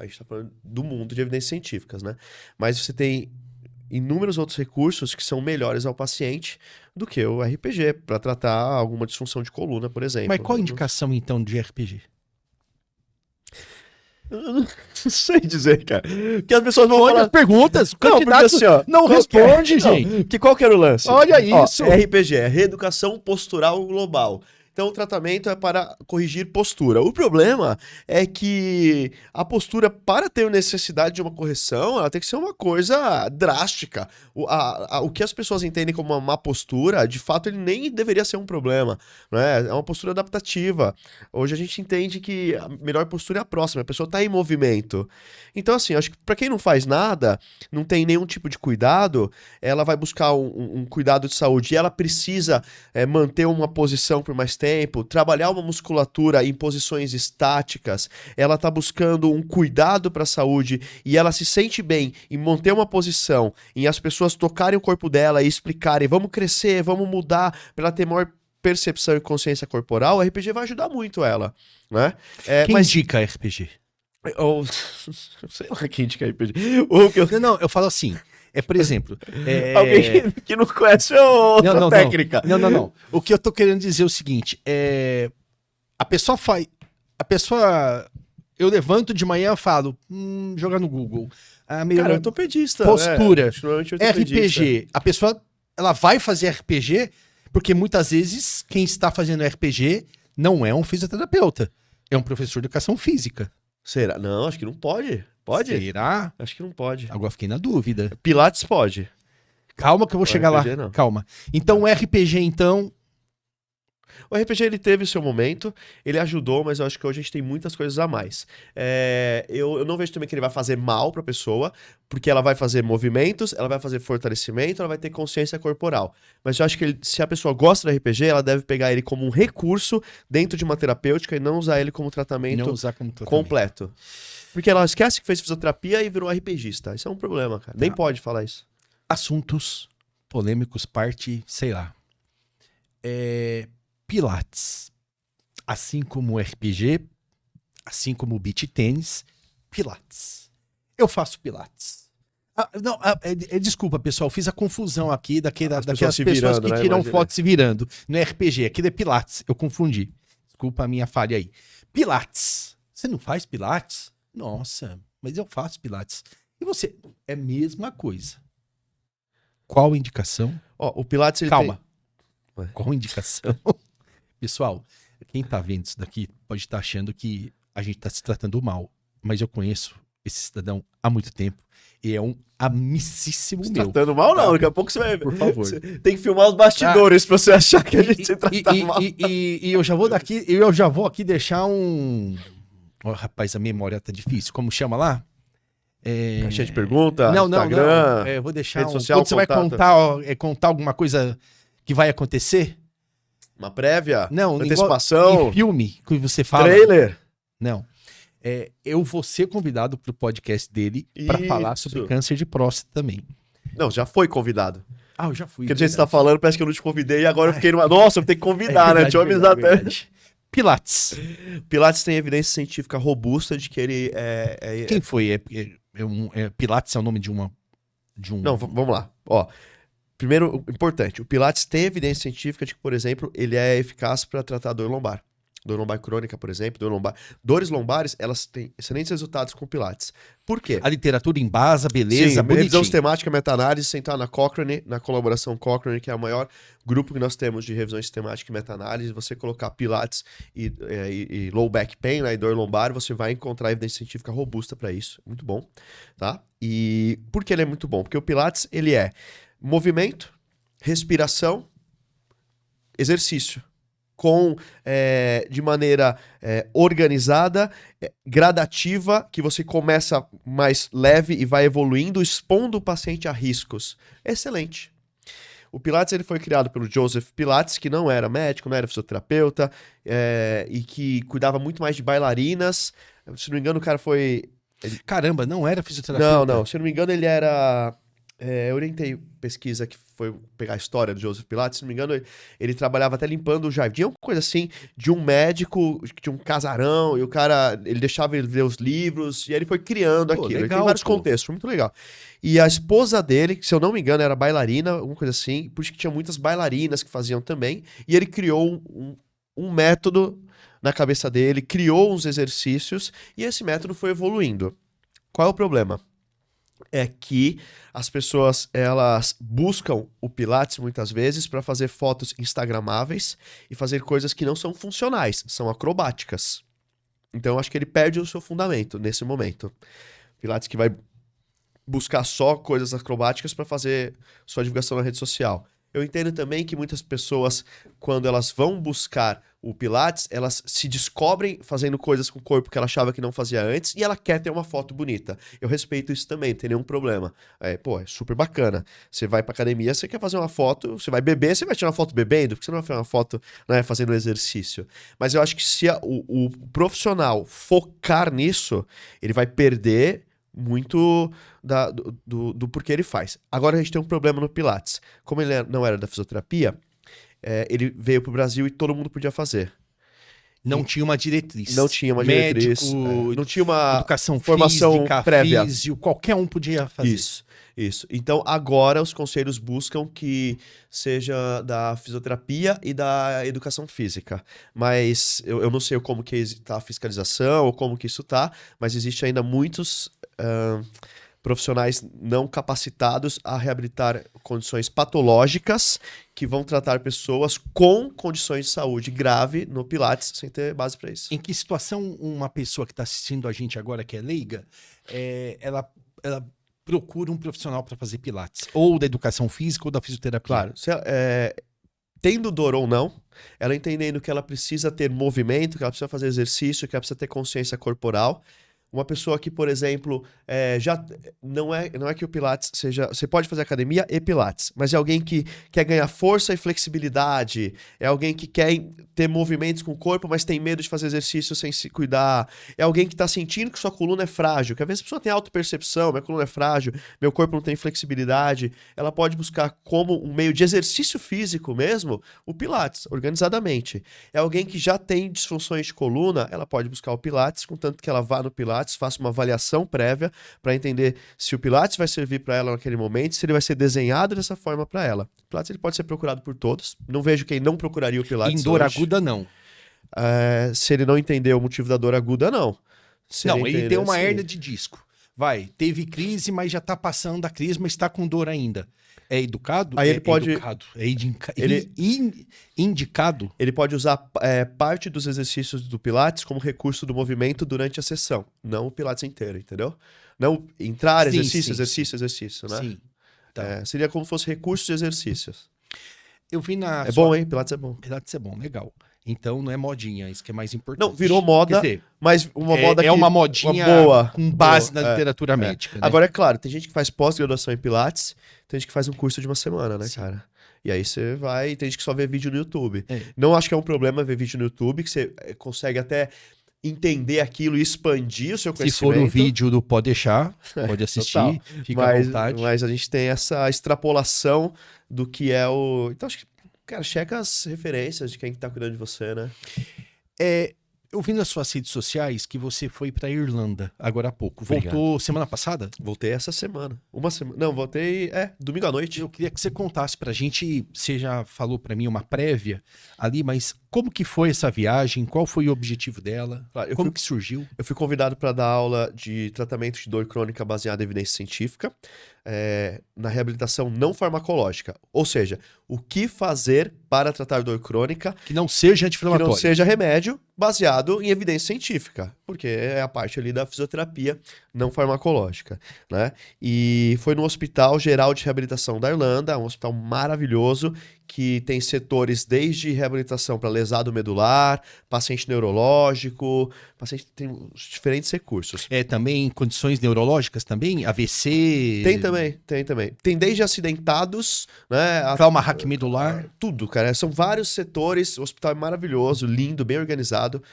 gente tá falando do mundo de evidências científicas, né? Mas você tem inúmeros outros recursos que são melhores ao paciente do que o RPG, para tratar alguma disfunção de coluna, por exemplo. Mas qual a indicação, então, de RPG? Eu não sei dizer, cara. Porque as pessoas vão Olha falar... as perguntas, o Não, porque candidato assim, ó, não responde, gente. Que qual que era o lance? Olha Ó, isso. RPG é reeducação postural global. Então o tratamento é para corrigir postura. O problema é que a postura, para ter necessidade de uma correção, ela tem que ser uma coisa drástica. O que as pessoas entendem como uma má postura, de fato, ele nem deveria ser um problema, né? É uma postura adaptativa. Hoje a gente entende que a melhor postura é a próxima, a pessoa está em movimento. Então, assim, acho que para quem não faz nada, não tem nenhum tipo de cuidado, ela vai buscar um cuidado de saúde e ela precisa manter uma posição por mais tempo, trabalhar uma musculatura em posições estáticas, ela está buscando um cuidado para a saúde e ela se sente bem em manter uma posição, em as pessoas tocarem o corpo dela e explicarem, vamos crescer, vamos mudar, para ela ter maior percepção e consciência corporal, o RPG vai ajudar muito ela, né? Quem indica RPG? Sei lá quem indica RPG. Não, eu falo assim. Por exemplo... Alguém que não conhece outra técnica. Não. O que eu tô querendo dizer é o seguinte. A pessoa faz... Eu levanto de manhã e falo... jogar no Google. Cara, ortopedista. Postura. Ortopedista. RPG. A pessoa... Ela vai fazer RPG porque muitas vezes quem está fazendo RPG não é um fisioterapeuta. É um professor de educação física. Será? Não, acho que não pode. Pode? Será? Acho que não pode. Agora fiquei na dúvida. Pilates pode. Calma que eu vou chegar RPG lá. não. Calma. Então o RPG, então... O RPG ele teve seu momento, ele ajudou, mas eu acho que hoje a gente tem muitas coisas a mais. Eu não vejo também que ele vai fazer mal pra pessoa, porque ela vai fazer movimentos, ela vai fazer fortalecimento, ela vai ter consciência corporal. Mas eu acho que se a pessoa gosta do RPG, ela deve pegar ele como um recurso dentro de uma terapêutica e não usar ele como tratamento, completo. Porque ela esquece que fez fisioterapia e virou RPGista. Isso é um problema, cara. Nem pode falar isso. Assuntos polêmicos, parte, sei lá. Pilates. Assim como o RPG, assim como o beach tênis, Pilates. Eu faço Pilates. Não, desculpa, pessoal, fiz a confusão aqui daquelas pessoas que né? tiram foto se virando. Não é RPG, aquilo é Pilates. Eu confundi. Desculpa a minha falha aí. Pilates. Você não faz Pilates? Nossa, mas eu faço Pilates. E você? É a mesma coisa. Qual indicação? Ó, o Pilates, ele Calma. tem... Ué. Qual indicação? Pessoal, quem tá vendo isso daqui pode estar achando que a gente tá se tratando mal. Mas eu conheço esse cidadão há muito tempo. E é um amicíssimo meu. Tratando mal, tá? não. Daqui a pouco você vai... Por favor. Você tem que filmar os bastidores pra você achar que a gente se trata mal. E eu já vou daqui, eu já vou aqui deixar um... Oh, rapaz, a memória tá difícil. Como chama lá? Caixinha de pergunta, não, Instagram, eu vou deixar rede social, quando você vai contar alguma coisa que vai acontecer? uma prévia, Não, antecipação, em filme que você fala. trailer. Não. Eu vou ser convidado pro podcast dele para falar sobre Isso. câncer de próstata também. Não, já foi convidado. Eu já fui. Porque do jeito que você tá falando, parece que eu não te convidei e agora eu fiquei numa... Nossa, eu tenho que convidar, né? Deixa eu avisar até. Pilates. Pilates tem evidência científica robusta de que ele Quem foi? Pilates é o nome de um... Não, vamos lá. Ó, primeiro, importante, o Pilates tem evidência científica de que, por exemplo, ele é eficaz para tratar dor lombar. Dor lombar crônica, por exemplo, dores lombares, elas têm excelentes resultados com o Pilates. Por quê? A literatura embasa, beleza, Sim, revisão bonitinho. sistemática, meta-análise, sentar na Cochrane, na colaboração Cochrane, que é o maior grupo que nós temos de revisão sistemática e meta-análise. Você colocar Pilates e low back pain, né, e dor lombar, você vai encontrar evidência científica robusta para isso. Muito bom, tá? E por que ele é muito bom? Porque o Pilates, ele é movimento, respiração, exercício. De maneira organizada, gradativa, que você começa mais leve e vai evoluindo, expondo o paciente a riscos. Excelente. O Pilates ele foi criado pelo Joseph Pilates, que não era médico, não era fisioterapeuta, e que cuidava muito mais de bailarinas. Se não me engano, o cara foi... Caramba, não era fisioterapeuta? Não. Se eu não me engano, ele era... eu orientei pesquisa que foi pegar a história do Joseph Pilates, se não me engano, ele trabalhava até limpando o jardim, uma coisa assim, de um médico, de um casarão, e o cara, ele deixava ele ler os livros, e aí ele foi criando aquilo. Legal, ele tem vários contextos, muito legal. E a esposa dele, que se eu não me engano era bailarina, alguma coisa assim, por isso que tinha muitas bailarinas que faziam também, e ele criou um método na cabeça dele, criou uns exercícios, e esse método foi evoluindo. Qual é o problema? É que as pessoas, elas buscam o Pilates muitas vezes para fazer fotos instagramáveis e fazer coisas que não são funcionais, são acrobáticas. Então eu acho que ele perde o seu fundamento nesse momento. Pilates que vai buscar só coisas acrobáticas para fazer sua divulgação na rede social. Eu entendo também que muitas pessoas, quando elas vão buscar o Pilates, elas se descobrem fazendo coisas com o corpo que ela achava que não fazia antes e ela quer ter uma foto bonita. Eu respeito isso também, não tem nenhum problema. É super bacana. Você vai pra academia, você quer fazer uma foto, você vai beber, você vai tirar uma foto bebendo, porque você não vai fazer uma foto, né, fazendo exercício. Mas eu acho que se o profissional focar nisso, ele vai perder muito do porquê ele faz. Agora a gente tem um problema no Pilates. Como ele não era da fisioterapia, ele veio pro Brasil e todo mundo podia fazer. Não tinha uma diretriz. Não tinha uma diretriz. Médico, não tinha uma educação formação física, prévia. físio, qualquer um podia fazer. Isso. Então agora os conselhos buscam que seja da fisioterapia e da educação física. Mas eu não sei como que está a fiscalização ou como que isso está, mas existe ainda muitos profissionais não capacitados a reabilitar condições patológicas que vão tratar pessoas com condições de saúde grave no Pilates sem ter base para isso. Em que situação uma pessoa que está assistindo a gente agora, que é leiga, ela procura um profissional para fazer Pilates? Ou da educação física ou da fisioterapia? Claro. Tendo dor ou não, ela entendendo que ela precisa ter movimento, que ela precisa fazer exercício, que ela precisa ter consciência corporal. Uma pessoa que, por exemplo, já não é que o Pilates seja... Você pode fazer academia e Pilates, mas é alguém que quer ganhar força e flexibilidade, é alguém que quer ter movimentos com o corpo, mas tem medo de fazer exercício sem se cuidar, é alguém que está sentindo que sua coluna é frágil, que às vezes a pessoa tem autopercepção, minha coluna é frágil, meu corpo não tem flexibilidade, ela pode buscar como um meio de exercício físico mesmo, o Pilates, organizadamente. É alguém que já tem disfunções de coluna, ela pode buscar o Pilates, contanto que ela vá no Pilates, Pilates, faça uma avaliação prévia para entender se o Pilates vai servir para ela naquele momento, se ele vai ser desenhado dessa forma para ela. O Pilates ele pode ser procurado por todos. Não vejo quem não procuraria o Pilates Em dor hoje. aguda, não. Se ele não entender o motivo da dor aguda, não. Se Não, ele entender, tem uma sim. hérnia de disco. Teve crise, mas já tá passando da crise, mas está com dor ainda. É educado? Aí ele pode- Educado. Indicado? Ele pode usar parte dos exercícios do Pilates como recurso do movimento durante a sessão, não o Pilates inteiro, entendeu? Não entrar, Sim, exercício, sim, exercício, né? Sim. Tá. Seria como se fosse recurso de exercícios. Eu vi na... É bom, hein? Pilates é bom. Pilates é bom, legal. Então não é modinha, isso que é mais importante. Não, virou moda, Quer dizer, mas uma moda que... uma modinha uma boa, com base boa, na literatura médica. Né? Agora, é claro, tem gente que faz pós-graduação em Pilates, tem gente que faz um curso de uma semana, né, Sim. cara? E aí você vai, tem gente que só vê vídeo no YouTube. É. Não acho que é um problema ver vídeo no YouTube, que você consegue até entender aquilo e expandir o seu Se conhecimento. for o vídeo do Pode Deixar, pode assistir, Total. fica à vontade. Mas a gente tem essa extrapolação do que é o... Então, acho que, cara, checa as referências de quem que tá cuidando de você, né? Eu vi nas suas redes sociais que você foi pra Irlanda agora há pouco. Obrigado. Voltou semana passada? Voltei essa semana. Uma semana. Não, voltei, domingo à noite. Eu queria que você contasse pra gente, você já falou pra mim uma prévia ali, mas como que foi essa viagem? Qual foi o objetivo dela? Claro, Como que surgiu? Eu fui convidado para dar aula de tratamento de dor crônica baseada em evidência científica, na reabilitação não farmacológica. Ou seja, o que fazer para tratar dor crônica Que não seja que anti-inflamatório. não seja remédio baseado em evidência científica, porque é a parte ali da fisioterapia não farmacológica, né? E foi no Hospital Geral de Reabilitação da Irlanda, um hospital maravilhoso, que tem setores desde reabilitação para lesado medular, paciente neurológico, paciente tem os diferentes recursos. Também condições neurológicas também? AVC? Tem também. Tem desde acidentados, né? Trauma raquimedular? Tudo, cara. São vários setores. O hospital é maravilhoso, lindo, bem organizado.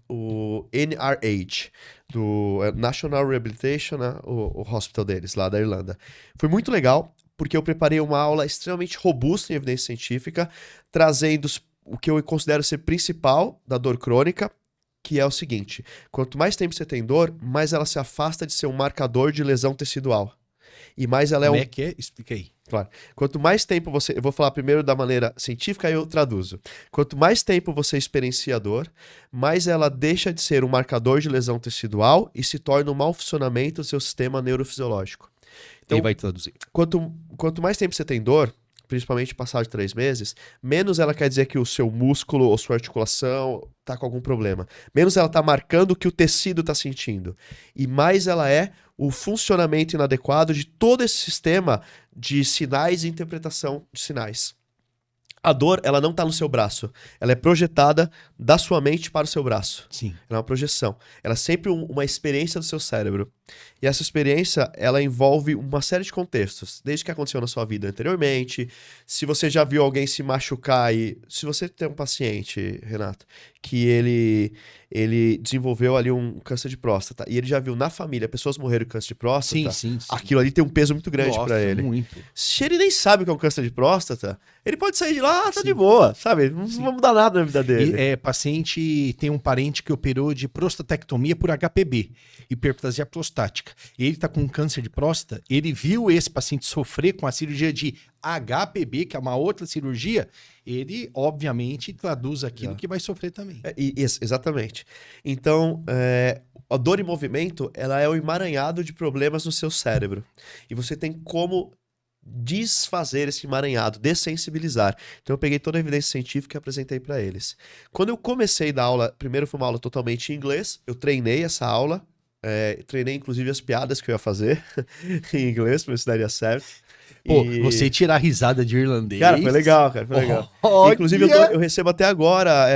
O NRH, do National Rehabilitation, né? o hospital deles, lá da Irlanda. Foi muito legal, porque eu preparei uma aula extremamente robusta em evidência científica, trazendo o que eu considero ser principal da dor crônica, que é o seguinte: quanto mais tempo você tem dor, mais ela se afasta de ser um marcador de lesão tecidual. E mais ela é Como é que é? Explica aí. Claro. Quanto mais tempo você... Eu vou falar primeiro da maneira científica, aí eu traduzo. Quanto mais tempo você experiencia a dor, mais ela deixa de ser um marcador de lesão tecidual e se torna um mau funcionamento do seu sistema neurofisiológico. Então, Ele vai traduzir. quanto mais tempo você tem dor, principalmente passar de 3 meses, menos ela quer dizer que o seu músculo ou sua articulação tá com algum problema. Menos ela tá marcando o que o tecido tá sentindo. E mais ela é o funcionamento inadequado de todo esse sistema de sinais e interpretação de sinais. A dor, ela não tá no seu braço. Ela é projetada da sua mente para o seu braço. Sim. Ela é uma projeção. Ela é sempre uma experiência do seu cérebro. E essa experiência, ela envolve uma série de contextos. Desde o que aconteceu na sua vida anteriormente, se você já viu alguém se machucar e... Se você tem um paciente, Renato, que ele desenvolveu ali um câncer de próstata e ele já viu na família pessoas morreram com câncer de próstata, Sim. aquilo ali tem um peso muito grande pra ele. Muito. Se ele nem sabe o que é um câncer de próstata, ele pode sair de lá, tá de boa, sabe? Não vai mudar nada na vida dele. Paciente tem um parente que operou de prostatectomia por HPB, hiperplasia prostática. Ele tá com câncer de próstata, ele viu esse paciente sofrer com a cirurgia de HPB, que é uma outra cirurgia, ele, obviamente, traduz aquilo que vai sofrer também. Exatamente. Então, a dor em movimento, ela é o emaranhado de problemas no seu cérebro. E você tem como desfazer esse emaranhado, dessensibilizar. Então eu peguei toda a evidência científica e apresentei para eles. Quando eu comecei da aula, primeiro foi uma aula totalmente em inglês, eu treinei essa aula, treinei inclusive as piadas que eu ia fazer em inglês, para ver se daria certo. Pô, você tirar risada de irlandês... Cara, foi legal, foi legal. Inclusive, eu recebo até agora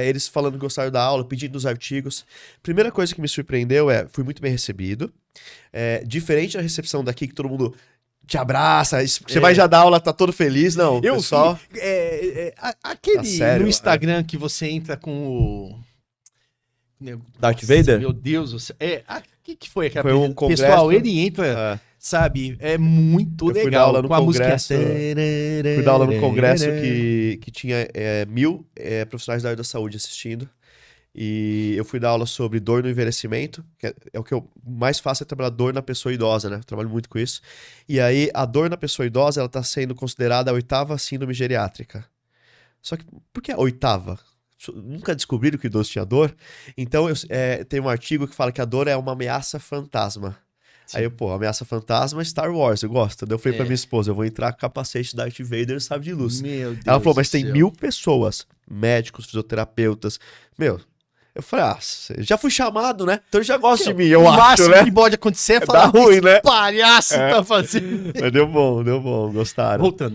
eles falando que gostaram da aula, pedindo os artigos. Primeira coisa que me surpreendeu fui muito bem recebido. Diferente da recepção daqui, que todo mundo te abraça, você vai já dar aula, tá todo feliz. Não, eu pessoal... aquele sério, no Instagram que você entra com o... Darth Vader? Meu Deus do céu. O que foi aquela Foi um congresso... Pessoal, ele entra... Sabe, é muito legal. Fui dar aula no com a congresso, música. Fui dar aula no congresso que tinha 1000 profissionais da área da saúde assistindo. E eu fui dar aula sobre dor no envelhecimento, que é o que eu mais faço, é trabalhar dor na pessoa idosa, né? Eu trabalho muito com isso. E aí, a dor na pessoa idosa, ela tá sendo considerada a 8ª síndrome geriátrica. Só que, por que a 8ª? Nunca descobriram que o idoso tinha dor? Então, tem um artigo que fala que a dor é uma ameaça fantasma. Sim. Aí eu, pô, ameaça fantasma, Star Wars, eu gosto. Daí eu falei pra minha esposa, eu vou entrar com capacete da Darth Vader e sabe de luz. Meu Deus. Ela falou, mas do tem céu. 1000 pessoas, médicos, fisioterapeutas. Meu, eu falei, já fui chamado, né? Então ele já gosta de mim, eu o acho, máximo né? que pode acontecer é Dá falar ruim, que né? esse palhaço tá fazendo. Mas deu bom, gostaram. Volta.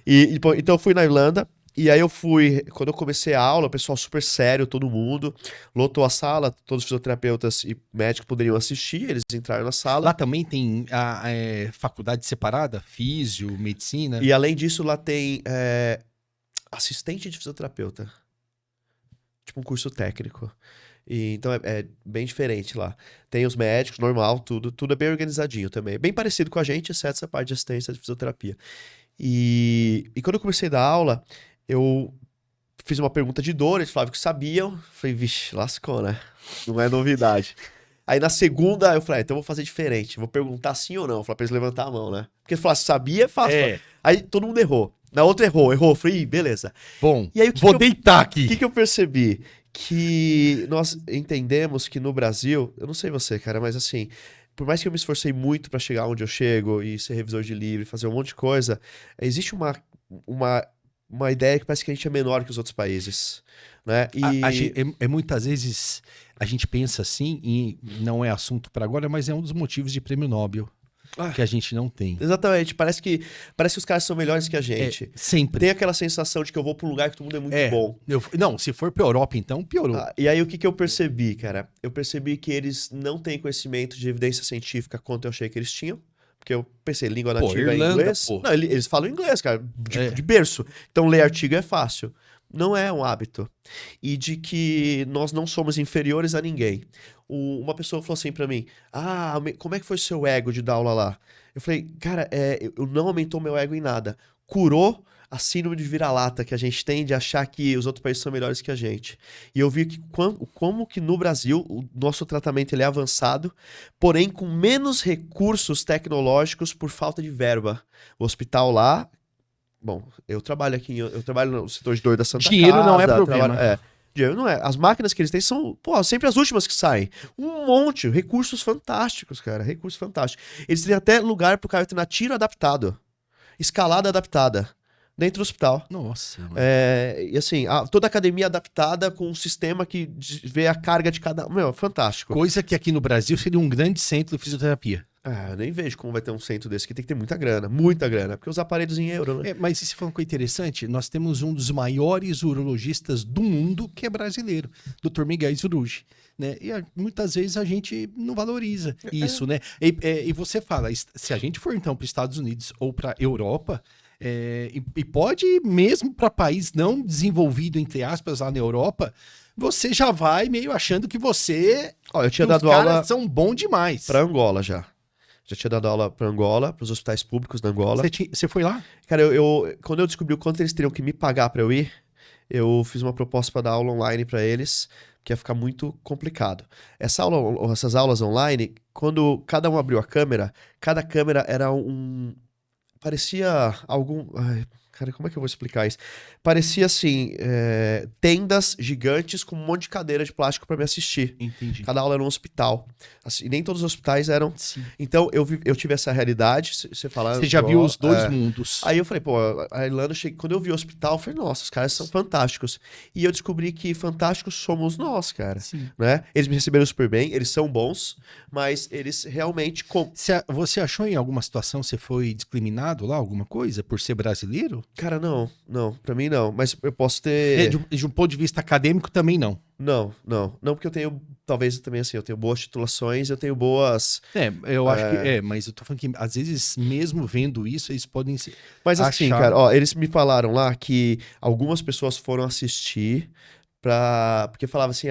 Então eu fui na Irlanda, e aí eu fui, quando eu comecei a aula, o pessoal super sério, todo mundo, lotou a sala, todos os fisioterapeutas e médicos poderiam assistir, eles entraram na sala. Lá também tem a faculdade separada? Físio, medicina? E além disso, lá tem assistente de fisioterapeuta. Tipo um curso técnico. E, então é bem diferente lá. Tem os médicos, normal, tudo é bem organizadinho também. É bem parecido com a gente, exceto essa parte de assistência de fisioterapia. E quando eu comecei a dar aula, eu fiz uma pergunta de dor, eles falavam que sabiam. Falei, vixe, lascou, né? Não é novidade. Aí na segunda eu falei, então eu vou fazer diferente. Vou perguntar sim ou não. Eu falei pra eles levantar a mão, né? Porque falar sabia é fácil. Aí todo mundo errou. Na outra errou. Eu falei, ih, beleza. Bom, E aí, vou deitar O aqui. que eu percebi? Que nós entendemos que no Brasil, eu não sei você, cara, mas assim, por mais que eu me esforcei muito pra chegar onde eu chego e ser revisor de livro, fazer um monte de coisa, existe uma ideia que parece que a gente é menor que os outros países, né? Muitas vezes a gente pensa assim, e não é assunto para agora, mas é um dos motivos de prêmio Nobel que a gente não tem. Exatamente, parece que os caras são melhores que a gente. Sempre. Tem aquela sensação de que eu vou pra um lugar que todo mundo é muito bom. Não, se for pra Europa, então, piorou. E aí, o que eu percebi, cara? Eu percebi que eles não têm conhecimento de evidência científica quanto eu achei que eles tinham. Porque eu pensei, língua nativa é Irlanda, inglês. pô. Não, eles falam inglês, cara, de berço. Então, ler artigo é fácil. Não é um hábito. E de que nós não somos inferiores a ninguém. Uma pessoa falou assim pra mim, como é que foi o seu ego de dar aula lá? Eu falei, cara, eu não aumentou meu ego em nada. Curou a síndrome de vira-lata que a gente tem de achar que os outros países são melhores que a gente. E eu vi que como que no Brasil o nosso tratamento ele é avançado, porém com menos recursos tecnológicos por falta de verba. O hospital lá... Bom, eu trabalho no setor de dor da Santa Dinheiro Casa. não é problema. Dinheiro não é. As máquinas que eles têm são, sempre as últimas que saem. Um monte, recursos fantásticos, cara, recursos fantásticos. Eles têm até lugar pro cara treinar tiro adaptado, escalada adaptada, dentro do hospital. Nossa. E assim, toda a academia adaptada com um sistema que vê a carga de cada... Meu, fantástico. Coisa que aqui no Brasil seria um grande centro de fisioterapia. Eu nem vejo como vai ter um centro desse, que tem que ter muita grana, porque os aparelhos em euro, né? Mas se for uma coisa interessante, nós temos um dos maiores urologistas do mundo que é brasileiro, Dr. Miguel Svrug, né? E muitas vezes a gente não valoriza isso, né? E você fala, se a gente for então para os Estados Unidos ou para Europa, e pode ir mesmo para país não desenvolvido, entre aspas, lá na Europa, você já vai meio achando que eu tinha dado os caras aula são bons demais. para Angola já. Já tinha dado aula para Angola, para os hospitais públicos da Angola. Você foi lá? Cara, quando eu descobri o quanto eles teriam que me pagar para eu ir, eu fiz uma proposta para dar aula online para eles, que ia ficar muito complicado. Essas aulas online, quando cada um abriu a câmera, cada câmera era parecia algum... Cara, como é que eu vou explicar isso? Parecia assim, tendas gigantes com um monte de cadeira de plástico pra me assistir. Entendi. Cada aula era um hospital. Assim, nem todos os hospitais eram. Sim. Então, eu tive essa realidade, você já viu os dois mundos. Aí eu falei, pô, a Irlanda, quando eu vi o hospital, eu falei, nossa, os caras são fantásticos. E eu descobri que fantásticos somos nós, cara. Sim. Né? Eles me receberam super bem, eles são bons, mas eles realmente... Você achou em alguma situação, você foi discriminado lá, alguma coisa, por ser brasileiro? Cara, não. Pra mim, não. Mas eu posso ter... De um ponto de vista acadêmico, também não. Não, porque eu tenho, talvez também assim, eu tenho boas titulações, eu tenho boas... eu acho que mas eu tô falando que às vezes, mesmo vendo isso, eles podem se Mas assim, cara, eles me falaram lá que algumas pessoas foram assistir porque falavam assim,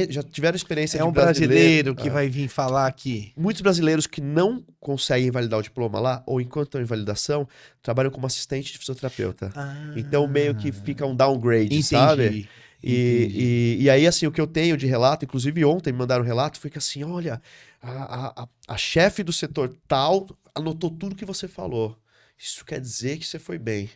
já tiveram experiência de um brasileiro que vai vir falar aqui. Muitos brasileiros que não conseguem validar o diploma lá, ou enquanto estão em validação, trabalham como assistente de fisioterapeuta. Então meio que fica um downgrade, sabe? E aí, assim, o que eu tenho de relato, inclusive ontem me mandaram um relato, foi que assim, olha, a chefe do setor tal anotou tudo que você falou. Isso quer dizer que você foi bem.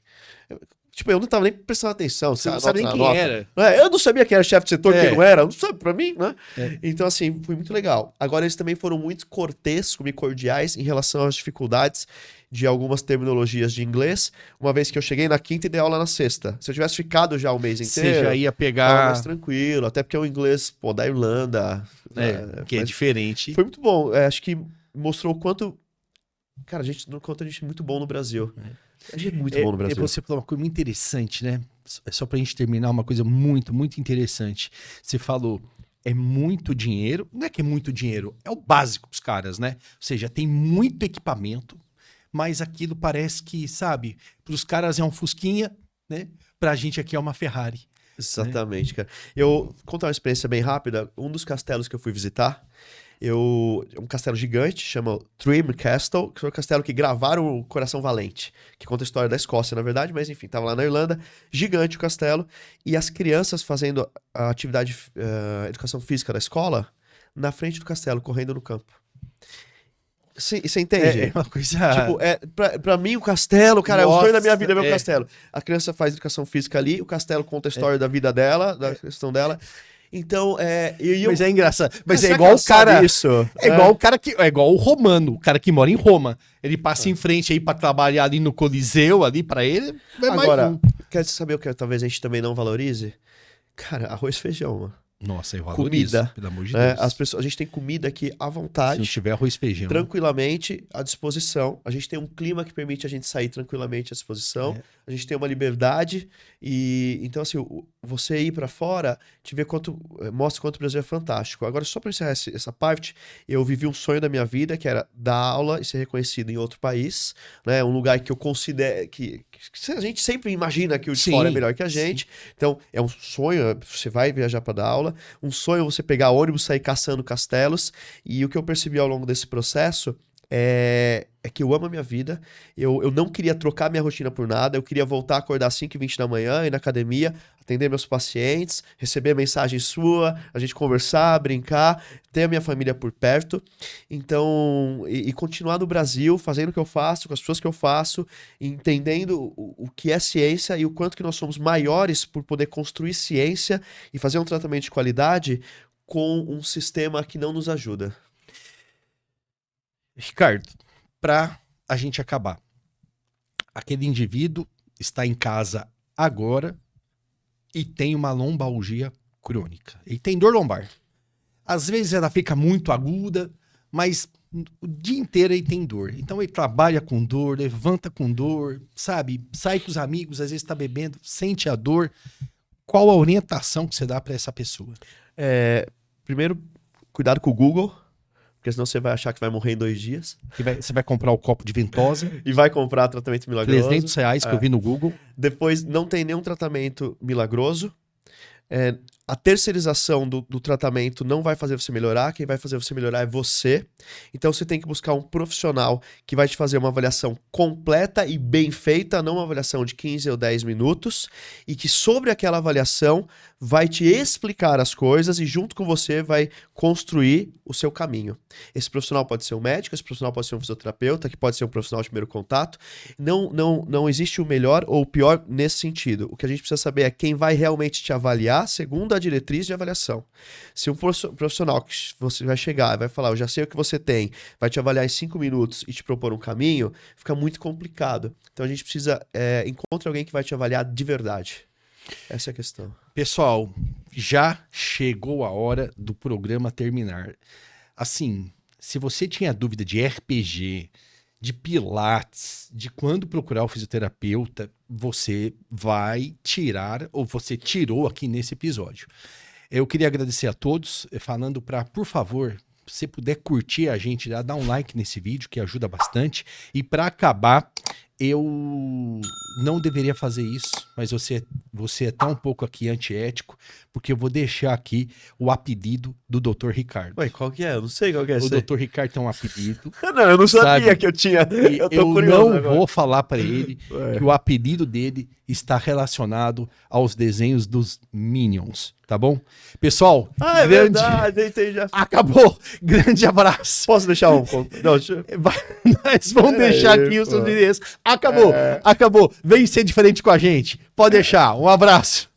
Tipo, eu não tava nem prestando atenção. Você não sabe nem quem era. Eu não sabia quem era chefe de setor, quem não era. Não sabe pra mim, né? É. Então, assim, foi muito legal. Agora, eles também foram muito corteses comigo, cordiais em relação às dificuldades de algumas terminologias de inglês, uma vez que eu cheguei na quinta e dei aula na sexta. Se eu tivesse ficado já o mês inteiro, Você já ia tava pegar... mais tranquilo. Até porque o inglês, pô, da Irlanda... que é mas diferente. foi muito bom. Acho que mostrou o quanto... Cara, o quanto a gente é muito bom no Brasil. A gente é muito bom no Brasil. Você falou uma coisa muito interessante, né? Só pra gente terminar, uma coisa muito, muito interessante. Você falou, é muito dinheiro. Não é que é muito dinheiro, é o básico pros caras, né? Ou seja, tem muito equipamento, mas aquilo parece que, sabe, pros caras é um Fusquinha, né? Pra gente aqui é uma Ferrari. Exatamente, cara. Eu vou contar uma experiência bem rápida. Um dos castelos que eu fui visitar, é um castelo gigante, chama Trim Castle, que foi o castelo que gravaram o Coração Valente, que conta a história da Escócia, na verdade, mas enfim, tava lá na Irlanda, gigante o castelo, e as crianças fazendo a atividade, educação física da escola, na frente do castelo, correndo no campo. Você entende? É uma coisa... Tipo, pra mim o castelo, cara, é o sonho da minha vida ver o é. castelo. A criança faz educação física ali, o castelo conta a história da vida dela, da questão dela. Então, Mas é engraçado. Mas é será igual que o cara. isso? É igual o cara que. É igual o romano, o cara que mora em Roma. Ele passa em frente aí pra trabalhar ali no Coliseu, ali pra ele. É Agora, mais um. quer saber o que talvez a gente também não valorize? Cara, arroz e feijão, mano. Nossa, eu valorizo, Comida. pelo amor de Né? Deus. A gente tem comida aqui à Se vontade. não tiver arroz e feijão. Tranquilamente à disposição. A gente tem um clima que permite a gente sair tranquilamente à disposição. A gente tem uma liberdade e então assim, você ir pra fora, te ver mostra quanto o Brasil é fantástico. Agora só para encerrar essa parte, eu vivi um sonho da minha vida que era dar aula e ser reconhecido em outro país, né? Um lugar que eu considero que a gente sempre imagina que o de fora é melhor que a gente. Sim. Então, é um sonho, você vai viajar para dar aula, um sonho você pegar ônibus, sair caçando castelos, e o que eu percebi ao longo desse processo é que eu amo a minha vida, eu não queria trocar minha rotina por nada, eu queria voltar a acordar às 5h20 da manhã, ir na academia, atender meus pacientes, receber mensagem sua, a gente conversar, brincar, ter a minha família por perto, então, e continuar no Brasil, fazendo o que eu faço, com as pessoas que eu faço, entendendo o que é ciência e o quanto que nós somos maiores por poder construir ciência e fazer um tratamento de qualidade com um sistema que não nos ajuda. Ricardo, para a gente acabar, aquele indivíduo está em casa agora e tem uma lombalgia crônica. Ele tem dor lombar. Às vezes ela fica muito aguda, mas o dia inteiro ele tem dor. Então ele trabalha com dor, levanta com dor, sabe? Sai com os amigos, às vezes está bebendo, sente a dor. Qual a orientação que você dá para essa pessoa? Primeiro, cuidado com o Google. Porque senão você vai achar que vai morrer em 2 dias. Você vai comprar o copo de ventosa. E vai comprar tratamento milagroso. R$300 que eu vi no Google. Depois, não tem nenhum tratamento milagroso. A terceirização do tratamento não vai fazer você melhorar. Quem vai fazer você melhorar é você. Então você tem que buscar um profissional que vai te fazer uma avaliação completa e bem feita, não uma avaliação de 15 ou 10 minutos, e que sobre aquela avaliação vai te explicar as coisas e junto com você vai construir o seu caminho. Esse profissional pode ser um médico, esse profissional pode ser um fisioterapeuta, que pode ser um profissional de primeiro contato. Não existe o melhor ou o pior nesse sentido. O que a gente precisa saber é quem vai realmente te avaliar segundo a diretriz de avaliação. Se um profissional que você vai chegar e vai falar, eu já sei o que você tem, vai te avaliar em 5 minutos e te propor um caminho, fica muito complicado. Então a gente precisa encontrar alguém que vai te avaliar de verdade. Essa é a questão. Pessoal, já chegou a hora do programa terminar. Assim, se você tinha dúvida de RPG, de pilates, de quando procurar o fisioterapeuta, você vai tirar, ou você tirou aqui nesse episódio. Eu queria agradecer a todos, falando para, por favor, se você puder curtir a gente, dar um like nesse vídeo, que ajuda bastante. E para acabar, eu não deveria fazer isso, mas você tá um pouco aqui antiético, porque eu vou deixar aqui o apelido do Dr. Ricardo. Ué, qual que é? Eu não sei qual que é O esse aí. Dr. Ricardo tem um apelido. Não, eu não sabia Sabe? que eu tinha. E Eu tô eu curioso não agora. vou falar para ele Ué. que o apelido dele está relacionado aos desenhos dos Minions, tá bom? Pessoal, Ah, é grande... verdade, eu entendi já. Acabou! Grande abraço! Posso deixar um... Não, deixa... Nós vamos Pera deixar aí, aqui os seus pô. endereços. Acabou! Acabou! Vem ser diferente com a gente. Pode deixar. Um abraço!